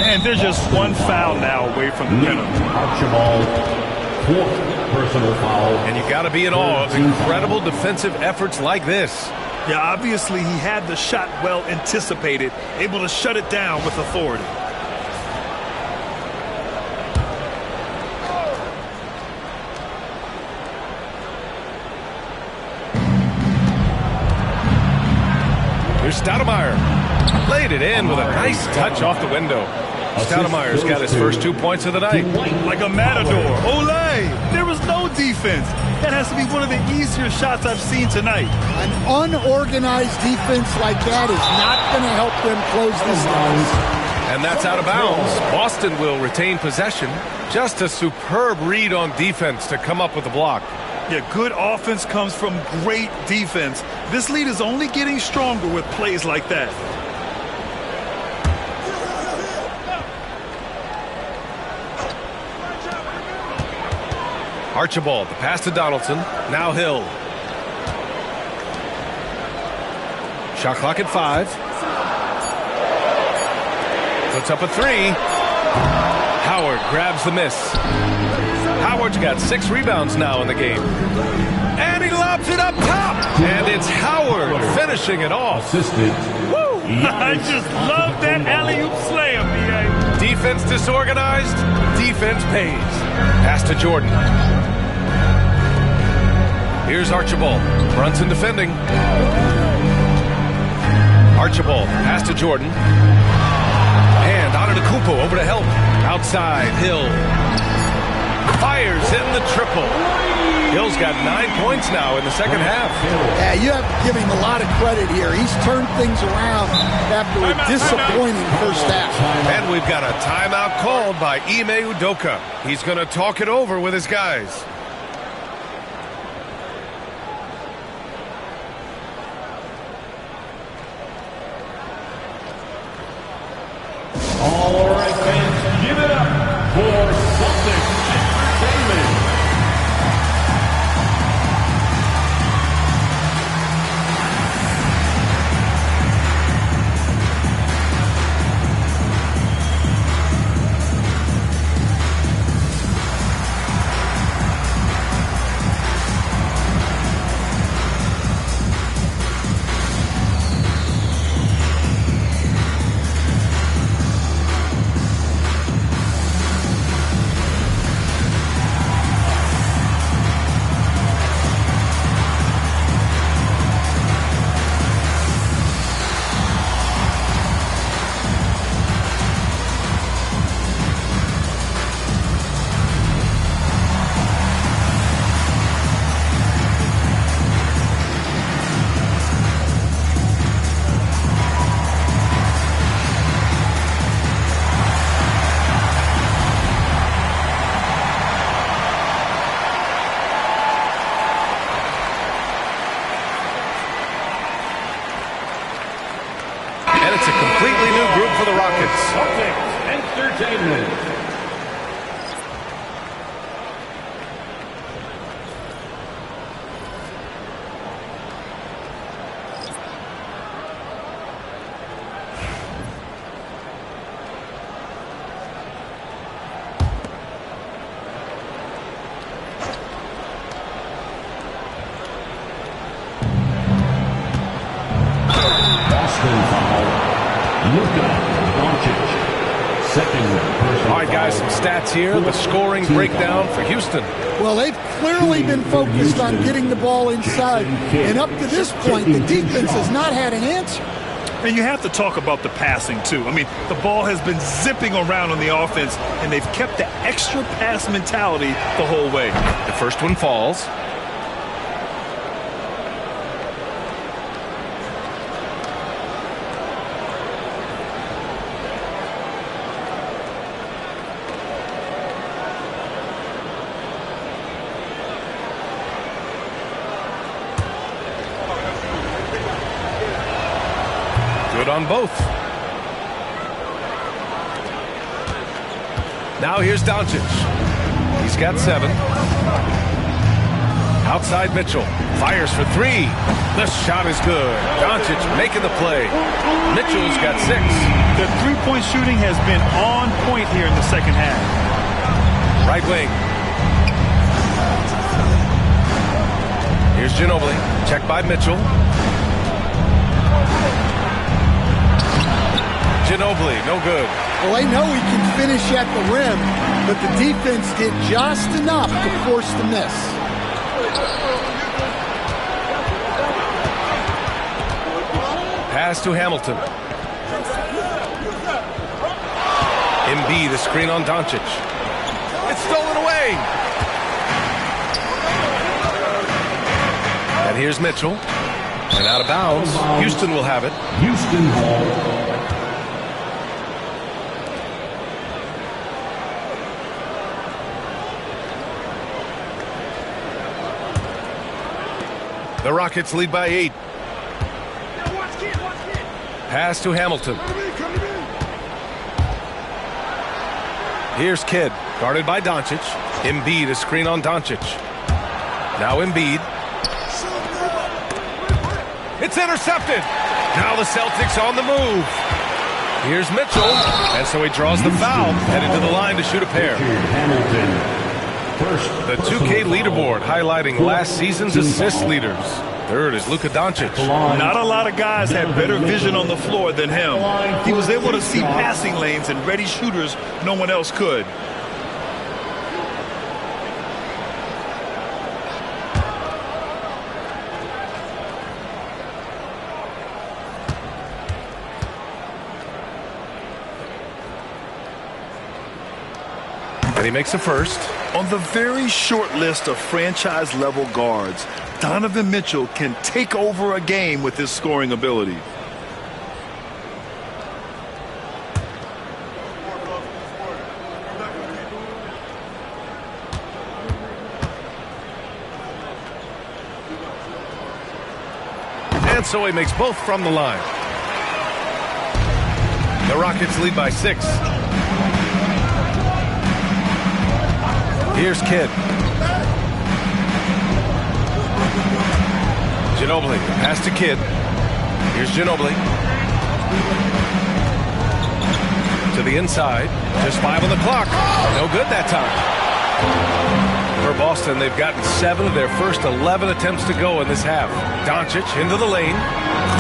And there's just one foul now away from the penalty. Archibald, 4th personal foul. And you got to be in awe of incredible defensive efforts like this. Yeah, obviously he had the shot well anticipated, able to shut it down with authority. Here's Stoudemire. Laid it in with a nice touch off the window. Stoudemire's got his first 2 points of the night. Like a matador. Olay! There was no defense. That has to be one of the easier shots I've seen tonight. An unorganized defense like that is not going to help them close this down. And that's out of bounds. Boston will retain possession. Just a superb read on defense to come up with the block. Yeah, good offense comes from great defense. This lead is only getting stronger with plays like that. Archibald, the pass to Donaldson. Now Hill. Shot clock at 5. Puts up a 3. Howard grabs the miss. Howard's got 6 rebounds now in the game. And he lobs it up top. And it's Howard finishing it off. Assisted. Woo! I just love that alley-oop slam, B.A. Defense disorganized. Defense pays. Pass to Jordan. Here's Archibald. Brunson defending. Archibald. Pass to Jordan. And Antetokounmpo over to help. Outside. Hill. Fires in the triple. Hill's got 9 points now in the second half. Yeah, you have to give him a lot of credit here. He's turned things around after a disappointing first half. And we've got a timeout called by Ime Udoka. He's going to talk it over with his guys. All right, fans, give it up for Celtics Entertainment. Boston foul. Luka Doncic. Second personal All right, guys, some stats here. The scoring breakdown for Houston. Well, they've clearly been focused on getting the ball inside. And up to this point, the defense has not had an answer. And you have to talk about the passing, too. I mean, the ball has been zipping around on the offense, and they've kept the extra pass mentality the whole way. The first one falls. Good on both. Now here's Doncic. He's got 7. Outside Mitchell. Fires for 3. The shot is good. Doncic making the play. Mitchell's got 6. The three-point shooting has been on point here in the second half. Right wing. Here's Ginobili. Check by Mitchell. Ginobili, no good. Well, they know he can finish at the rim, but the defense did just enough to force the miss. Pass to Hamilton. Embiid, the screen on Doncic. It's stolen away. And here's Mitchell. And out of bounds. Houston will have it. Houston ball. The Rockets lead by 8. Pass to Hamilton. Here's Kidd, guarded by Doncic. Embiid, a screen on Doncic. Now Embiid. It's intercepted. Now the Celtics on the move. Here's Mitchell, and so he draws the foul, headed to the line to shoot a pair. The 2K leaderboard highlighting last season's assist leaders. Third is Luka Doncic. Not a lot of guys had better vision on the floor than him. He was able to see passing lanes and ready shooters no one else could. And he makes a first. On the very short list of franchise-level guards, Donovan Mitchell can take over a game with his scoring ability. And so he makes both from the line. The Rockets lead by 6. Here's Kidd. Ginobili, pass to Kidd. Here's Ginobili. To the inside. Just 5 on the clock. No good that time. For Boston, they've gotten 7 of their first 11 attempts to go in this half. Doncic into the lane.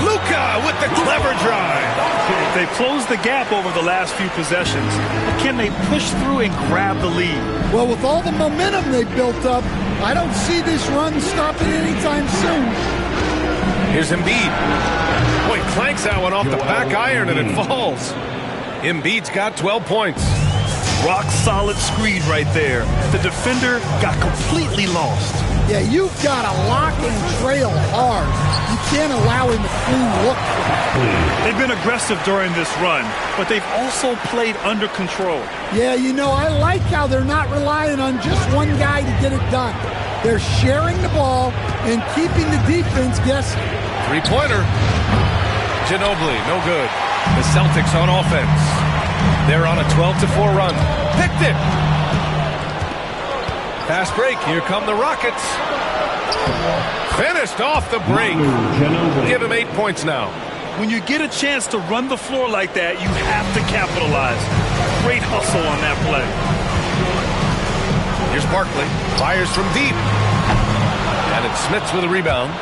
Luka with the clever drive. They've closed the gap over the last few possessions. But can they push through and grab the lead? Well, with all the momentum they've built up, I don't see this run stopping anytime soon. Here's Embiid. Boy, clanks that one off the back iron and it falls. Embiid's got 12 points. Rock solid screen right there. The defender got completely lost. Yeah, you've got to lock and trail hard. You can't allow him a clean look. They've been aggressive during this run, but they've also played under control. Yeah, you know, I like how they're not relying on just one guy to get it done. They're sharing the ball and keeping the defense guessing. Three-pointer. Ginobili, no good. The Celtics on offense. They're on a 12-4 run. Picked it. Fast break. Here come the Rockets. Finished off the break. Give him 8 points now. When you get a chance to run the floor like that, you have to capitalize. Great hustle on that play. Here's Barkley. Fires from deep. And it's Smits with a rebound.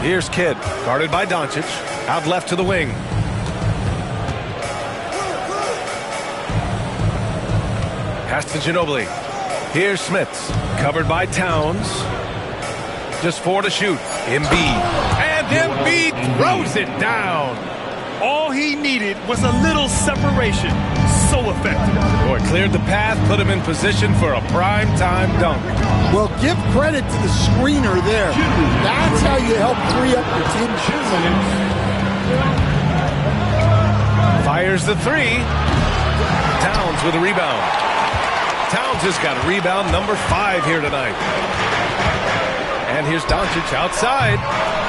Here's Kidd, guarded by Doncic. Out left to the wing. Pass to Ginobili. Here's Smits, covered by Towns. Just 4 to shoot. Embiid. And Embiid throws it down. All he needed was a little separation. So effective. Boy, cleared the path, put him in position for a prime-time dunk. Well, give credit to the screener there. That's how you help free up your team. Fires the 3. Towns with a rebound. Towns has got rebound number 5 here tonight. And here's Doncic outside.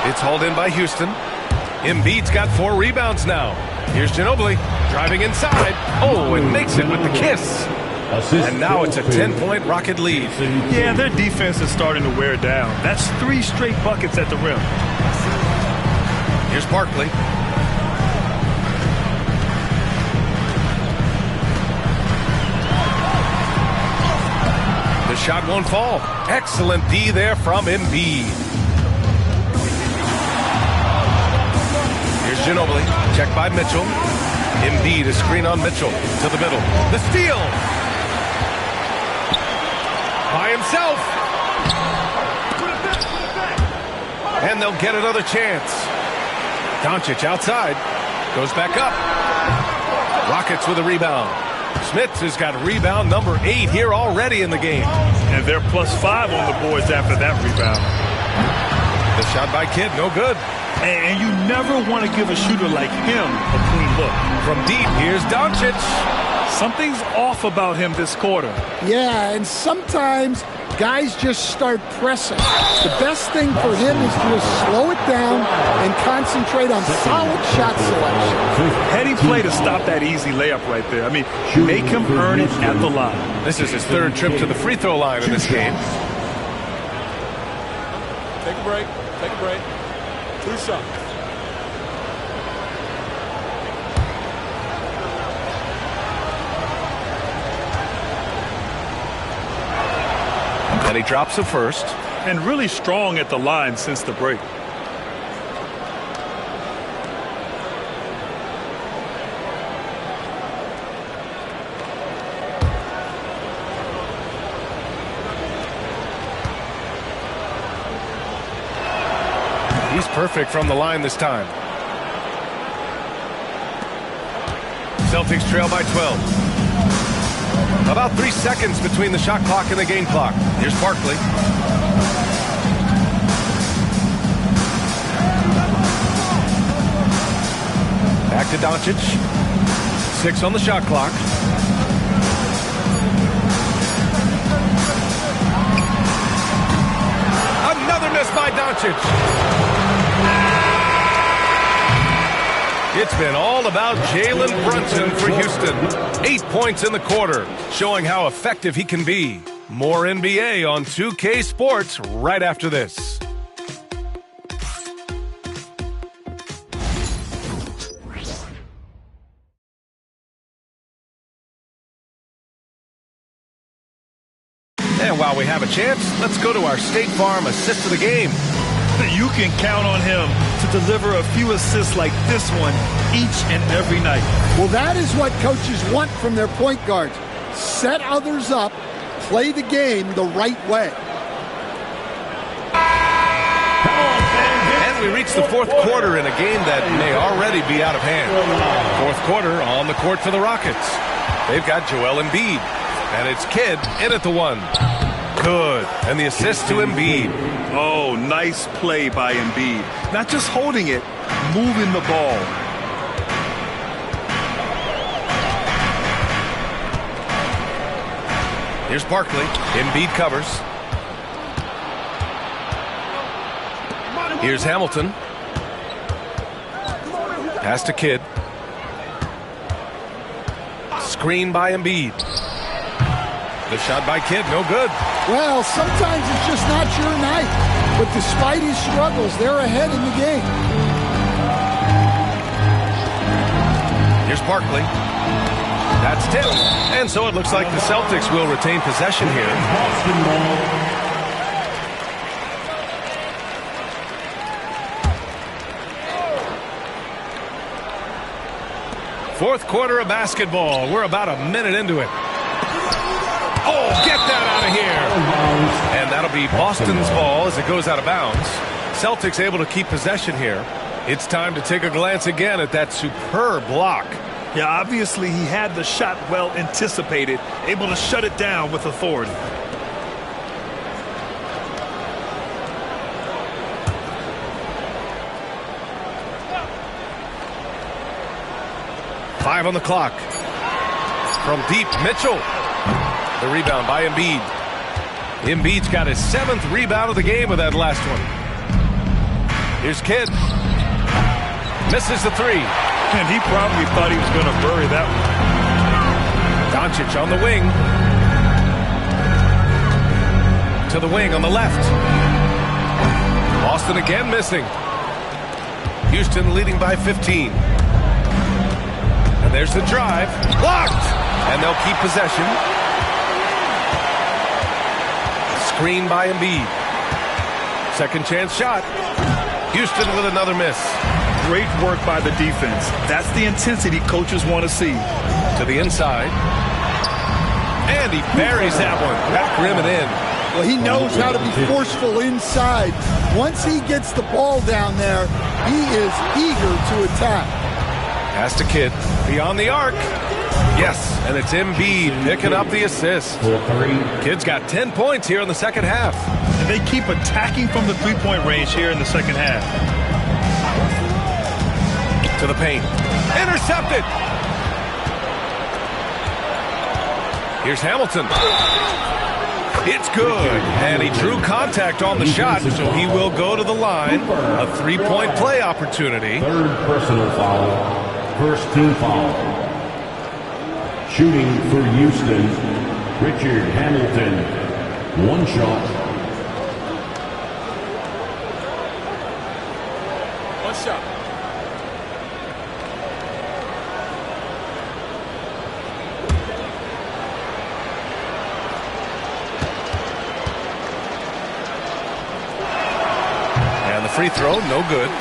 It's hauled in by Houston. Embiid's got 4 rebounds now. Here's Ginobili driving inside. Oh, and makes it with the kiss. And now it's a 10-point Rocket lead. Yeah, their defense is starting to wear down. That's 3 straight buckets at the rim. Here's Barkley. The shot won't fall. Excellent D there from Embiid. Here's Ginobili. Checked by Mitchell. Embiid, a screen on Mitchell. To the middle. The steal. By himself. And they'll get another chance. Doncic outside. Goes back up. Rockets with a rebound. Smits has got rebound number 8 here already in the game. And they're +5 on the boards after that rebound. The shot by Kidd, no good. And you never want to give a shooter like him a clean look. From deep, here's Doncic. Something's off about him this quarter. Yeah, and sometimes guys just start pressing. The best thing for him is to just slow it down and concentrate on solid shot selection. Heady play to stop that easy layup right there. I mean, make him earn it at the line. This is his 3rd trip to the free throw line in this game. Take a break. Take a break. 2 shots. And he drops a first. And really strong at the line since the break. He's perfect from the line this time. Celtics trail by 12. About 3 seconds between the shot clock and the game clock. Here's Barkley. Back to Doncic. 6 on the shot clock. Another miss by Doncic. It's been all about Jalen Brunson for Houston. 8 points in the quarter, showing how effective he can be. More NBA on 2K Sports right after this. And while we have a chance, let's go to our State Farm assist of the game. You can count on him to deliver a few assists like this one each and every night. Well, that is what coaches want from their point guards. Set others up, play the game the right way. And we reach the 4th quarter in a game that may already be out of hand. 4th quarter on the court for the Rockets. They've got Joel Embiid. And it's Kidd in at the 1. Good. And the assist to Embiid. Oh, nice play by Embiid. Not just holding it, moving the ball. Here's Barkley. Embiid covers. Here's Hamilton. Pass to Kidd. Screen by Embiid. The shot by Kidd, no good. Well, sometimes it's just not your night. But despite his struggles, they're ahead in the game. Here's Barkley. That's tipped. And so it looks like the Celtics will retain possession here. Fourth quarter of basketball. We're about a minute into it. Oh, get that out of here. And that'll be Boston's ball as it goes out of bounds. Celtics able to keep possession here. It's time to take a glance again at that superb block. Yeah, obviously he had the shot well anticipated, able to shut it down with authority. Five on the clock. From deep, Mitchell. The rebound by Embiid. Embiid's got his 7th rebound of the game with that last one. Here's Kidd. Misses the three. And he probably thought he was going to bury that one. Doncic on the wing. To the wing on the left. Boston again missing. Houston leading by 15. And there's the drive. Blocked! And they'll keep possession. Screen by Embiid. Second chance shot. Houston with another miss. Great work by the defense. That's the intensity coaches want to see. To the inside. And he buries that one. Back rim and in. Well, he knows how to be forceful inside. Once he gets the ball down there, he is eager to attack. Pass to Kidd. Beyond the arc. Yes, and it's Embiid picking up the assist. Kidd's got 10 points here in the second half. And they keep attacking from the three-point range here in the second half. To the paint. Intercepted. Here's Hamilton. It's good. And he drew contact on the shot, so he will go to the line. A three-point play opportunity. Third personal foul. First team foul. Shooting for Houston, Richard Hamilton. One shot. One shot. And the free throw, no good.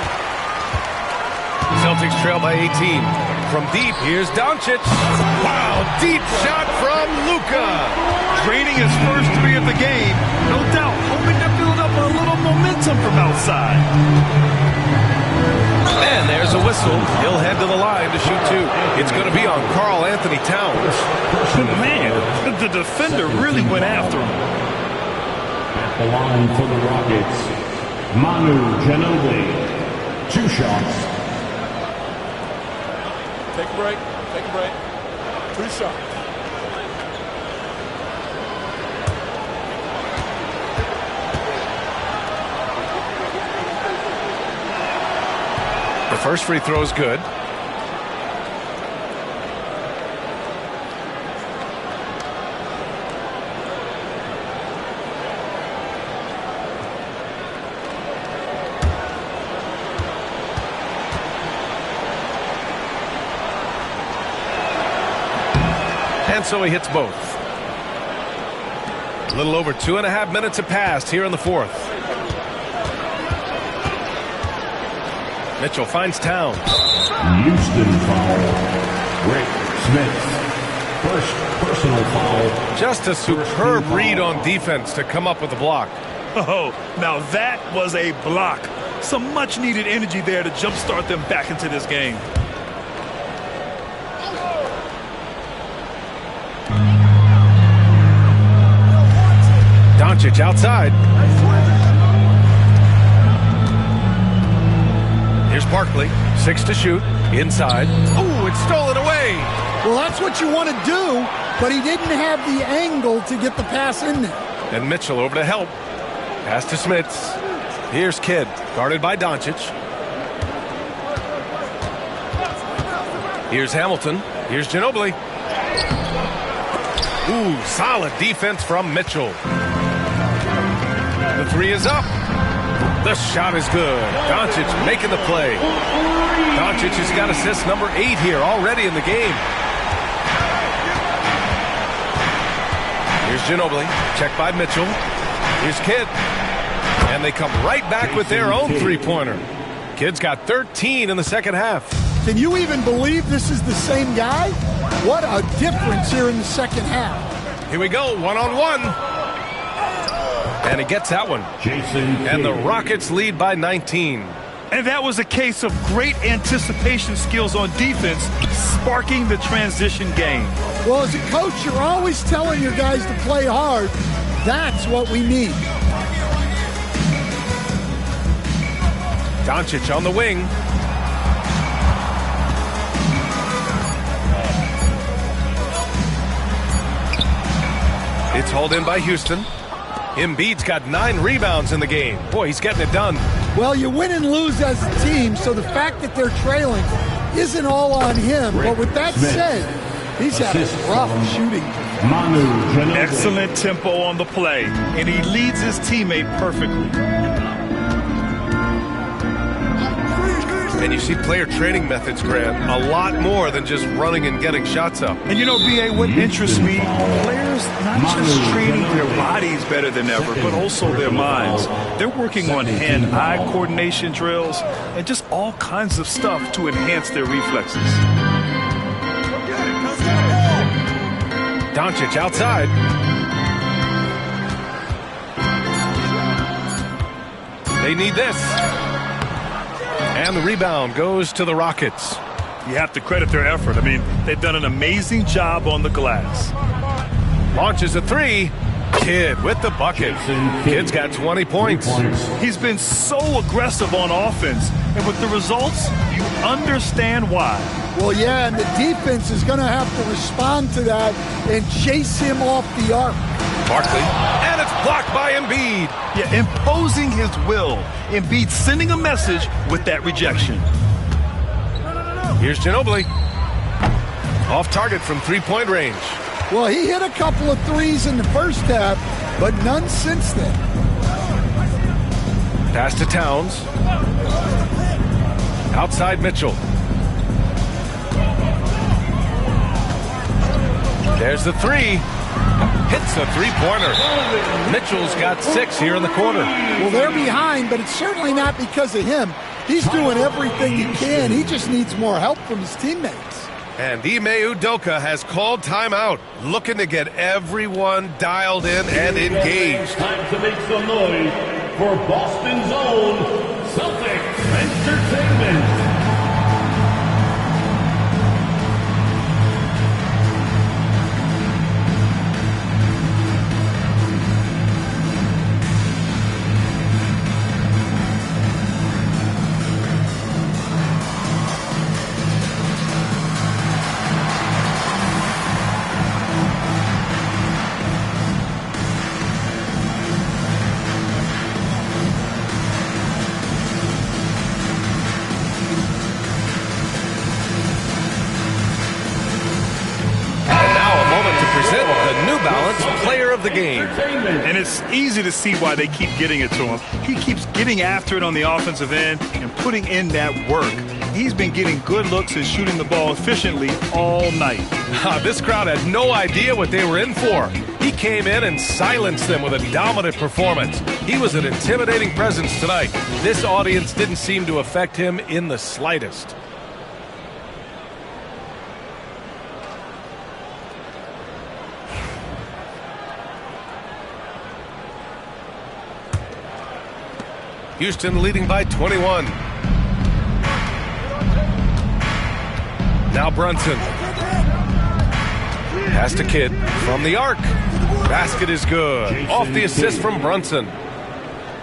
Celtics trail by 18. From deep, here's Doncic. Wow, deep shot from Luka. Draining his first three of the game. No doubt, hoping to build up a little momentum from outside. And there's a whistle. He'll head to the line to shoot two. It's going to be on Karl Anthony Towns. Man, the defender really went after him. At the line for the Rockets, Manu Ginobili. Two shots. Take a break. Take a break. Two shots. The first free throw is good. And so he hits both. A little over 2.5 minutes have passed here in the fourth. Mitchell finds Towns. Houston foul. Rick Smith. First personal foul. Just a superb read on defense to come up with the block. Oh, now that was a block. Some much needed energy there to jumpstart them back into this game. Doncic outside. Here's Barkley. 6 to shoot. Inside. Ooh, it's stolen away. Well, that's what you want to do, but he didn't have the angle to get the pass in there. And Mitchell over to help. Pass to Smits. Here's Kidd. Guarded by Doncic. Here's Hamilton. Here's Ginobili. Ooh, solid defense from Mitchell. The three is up. The shot is good. Doncic making the play. Doncic has got assist number 8 here already in the game. Here's Ginobili. Checked by Mitchell. Here's Kidd. And they come right back with their own three-pointer. Kidd's got 13 in the second half. Can you even believe this is the same guy? What a difference here in the second half. Here we go, one-on-one. And he gets that one. And the Rockets lead by 19. And that was a case of great anticipation skills on defense, sparking the transition game. Well, as a coach, you're always telling your guys to play hard. That's what we need. Doncic on the wing. It's hauled in by Houston. Embiid's got 9 rebounds in the game. Boy, he's getting it done. Well, you win and lose as a team, so the fact that they're trailing isn't all on him. But with that said, he's had a rough shooting. Excellent tempo on the play, and he leads his teammate perfectly. And you see player training methods, Grant, a lot more than just running and getting shots up. And you know, B.A., what interests me, players not just training their bodies better than ever, but also their minds. They're working on hand-eye coordination drills and just all kinds of stuff to enhance their reflexes. Doncic outside. They need this. And the rebound goes to the Rockets. You have to credit their effort. I mean, they've done an amazing job on the glass. Launches a 3. Kidd with the bucket. Kidd's got 20 points. He's been so aggressive on offense, and with the results, you understand why. Well, yeah, and the defense is going to have to respond to that and chase him off the arc. Barkley, and it's blocked by Embiid. Yeah, imposing his will. Embiid sending a message with that rejection. Here's Ginobili. Off target from three-point range. Well, he hit a couple of threes in the first half, but none since then. Pass to Towns. Outside Mitchell. There's the 3. Hits a three-pointer. Mitchell's got 6 here in the quarter. Well, they're behind, but it's certainly not because of him. He's doing everything he can. He just needs more help from his teammates. And Ime Udoka has called timeout, looking to get everyone dialed in and engaged. Time to make some noise for Boston's own Celtics Entertainment. The game. And it's easy to see why they keep getting it to him. He keeps getting after it on the offensive end and putting in that work. He's been getting good looks and shooting the ball efficiently all night. This crowd had no idea what they were in for. He came in and silenced them with a dominant performance. He was an intimidating presence tonight. This audience didn't seem to affect him in the slightest. Houston leading by 21. Now Brunson. Pass to Kidd from the arc. Basket is good. Off the assist from Brunson.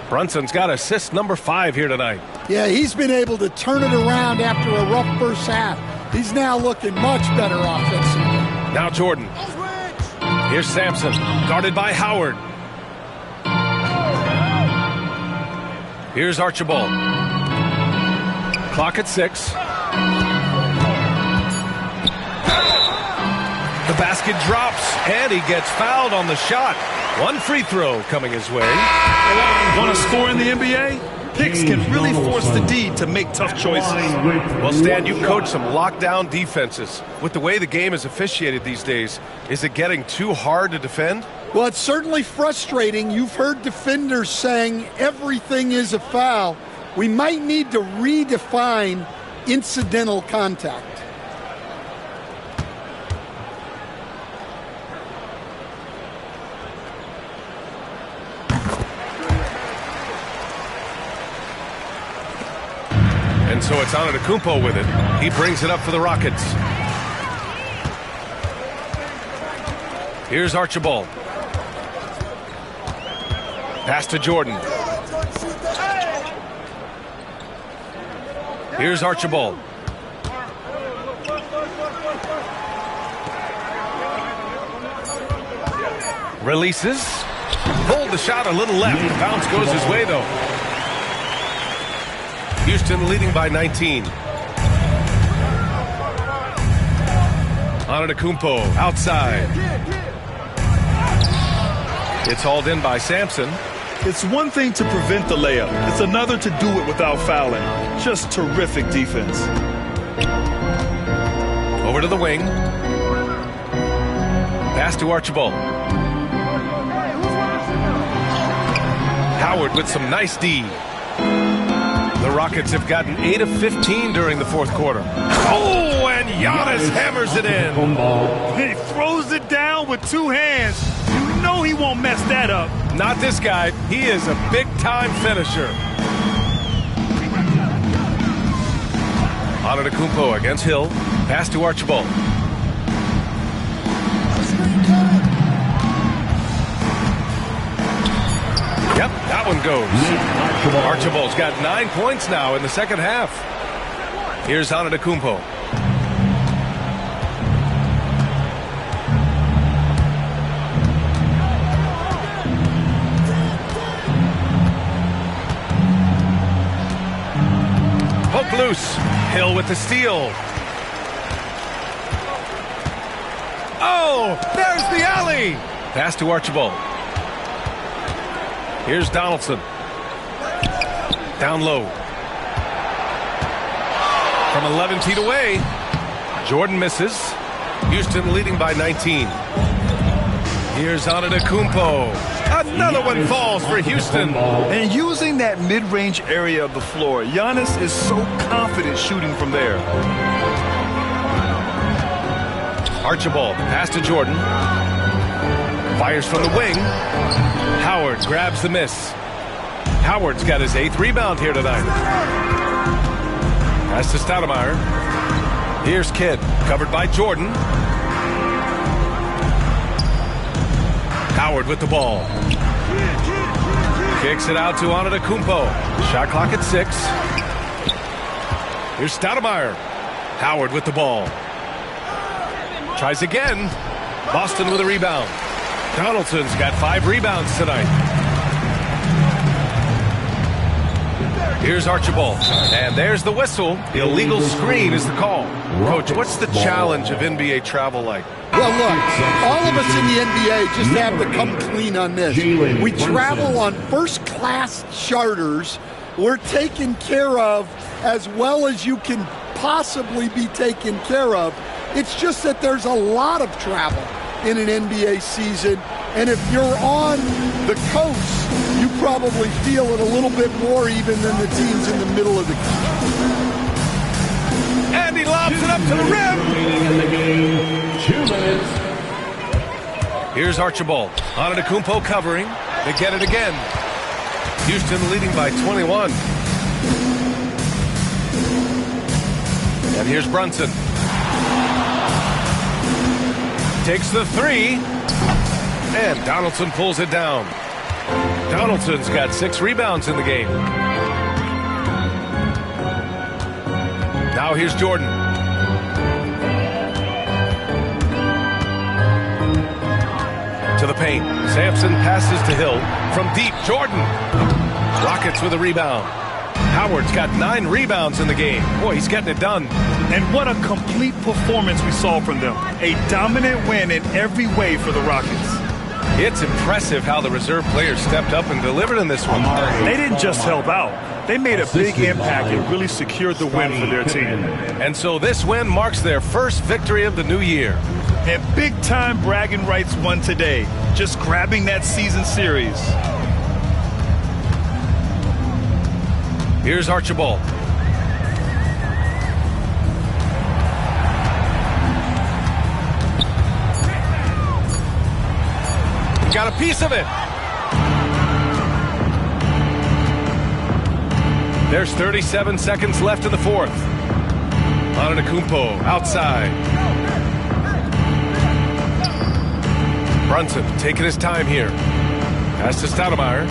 Brunson's got assist number 5 here tonight. Yeah, he's been able to turn it around after a rough first half. He's now looking much better offensively. Now Jordan. Here's Sampson, guarded by Howard. Here's Archibald. Clock at 6. The basket drops, and he gets fouled on the shot. One free throw coming his way. Want to score in the NBA? Picks can really force the D to make tough choices. Well, Stan, you coach some lockdown defenses. With the way the game is officiated these days, is it getting too hard to defend? Well, it's certainly frustrating. You've heard defenders saying everything is a foul. We might need to redefine incidental contact. And so it's Antetokounmpo with it. He brings it up for the Rockets. Here's Archibald. Pass to Jordan. Here's Archibald. Releases. Pulled the shot a little left. Bounce goes his way, though. Houston leading by 19. Antetokounmpo outside. It's hauled in by Sampson. It's one thing to prevent the layup. It's another to do it without fouling. Just terrific defense. Over to the wing. Pass to Archibald. Howard with some nice D. The Rockets have gotten 8 of 15 during the fourth quarter. Oh, and Giannis hammers it in. He throws it down with two hands. You know he won't mess that up. Not this guy. He is a big-time finisher. Antetokounmpo against Hill. Pass to Archibald. Yep, that one goes. Archibald's got 9 points now in the second half. Here's Antetokounmpo. Poke loose. Hill with the steal. Oh, there's the alley. Pass to Archibald. Here's Donaldson. Down low. From 11 feet away. Jordan misses. Houston leading by 19. Here's Antetokounmpo. Another one falls for Houston. And using that mid-range area of the floor, Giannis is so confident shooting from there. Archibald, pass to Jordan. Fires from the wing. Howard grabs the miss. Howard's got his 8th rebound here tonight. Pass to Stoudemire. Here's Kidd, covered by Jordan. Howard with the ball. Kicks it out to Antetokounmpo. Shot clock at 6. Here's Stoudemire. Howard with the ball. Tries again. Boston with a rebound. Donaldson's got 5 rebounds tonight. Here's Archibald. And there's the whistle. Illegal screen is the call. Coach, what's the challenge of NBA travel like? Well, look, all of us in the NBA just have to come clean on this. We travel on first-class charters. We're taken care of as well as you can possibly be taken care of. It's just that there's a lot of travel in an NBA season, and if you're on the coast, you probably feel it a little bit more even than the teams in the middle of the country. And he lobs it up to the rim. 2 minutes. Here's Archibald. Antetokounmpo covering. They get it again. Houston leading by 21. And here's Brunson. Takes the 3. And Donaldson pulls it down. Donaldson's got 6 rebounds in the game. Now here's Jordan. To the paint. Sampson passes to Hill. From deep, Jordan. Rockets with a rebound. Howard's got 9 rebounds in the game. Boy, he's getting it done. And what a complete performance we saw from them. A dominant win in every way for the Rockets. It's impressive how the reserve players stepped up and delivered in this one. They didn't just help out. They made a big impact and really secured the win for their team. And so this win marks their first victory of the new year. And big-time bragging rights won today. Just grabbing that season series. Here's Archibald. Got a piece of it. There's 37 seconds left in the fourth. Antetokounmpo outside. Brunson taking his time here. Pass to Stoudemire.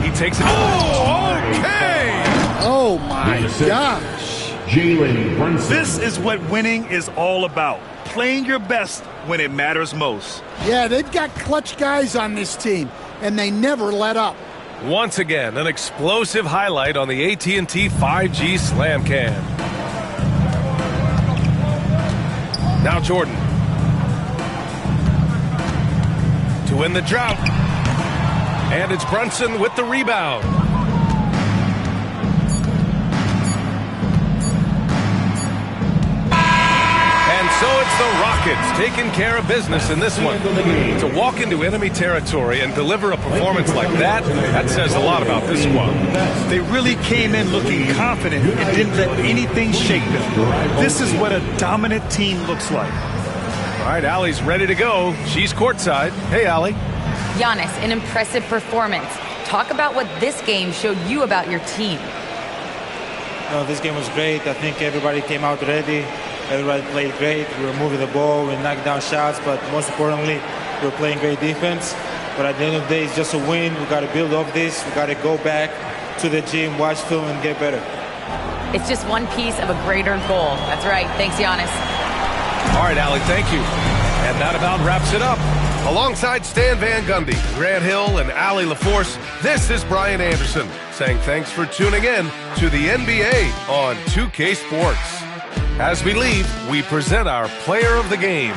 He takes it. Oh, okay! Oh, my gosh. Jalen Brunson. This is what winning is all about. Playing your best when it matters most. Yeah, they've got clutch guys on this team, and they never let up. Once again, an explosive highlight on the AT&T 5G Slam Cam. Now Jordan. To win the drought. And it's Brunson with the rebound. And so it's the Rockets taking care of business in this one. To walk into enemy territory and deliver a performance like that, that says a lot about this squad. They really came in looking confident and didn't let anything shake them. This is what a dominant team looks like. All right, Allie's ready to go. She's courtside. Hey, Allie. Giannis, an impressive performance. Talk about what this game showed you about your team. This game was great. I think everybody came out ready. Everybody played great. We were moving the ball. We knocked down shots. But most importantly, we were playing great defense. But at the end of the day, it's just a win. We got to build off this. We got to go back to the gym, watch film, and get better. It's just one piece of a greater goal. That's right. Thanks, Giannis. All right, Allie, thank you. And that about wraps it up. Alongside Stan Van Gundy, Grant Hill, and Allie LaForce, this is Brian Anderson saying thanks for tuning in to the NBA on 2K Sports. As we leave, we present our player of the game.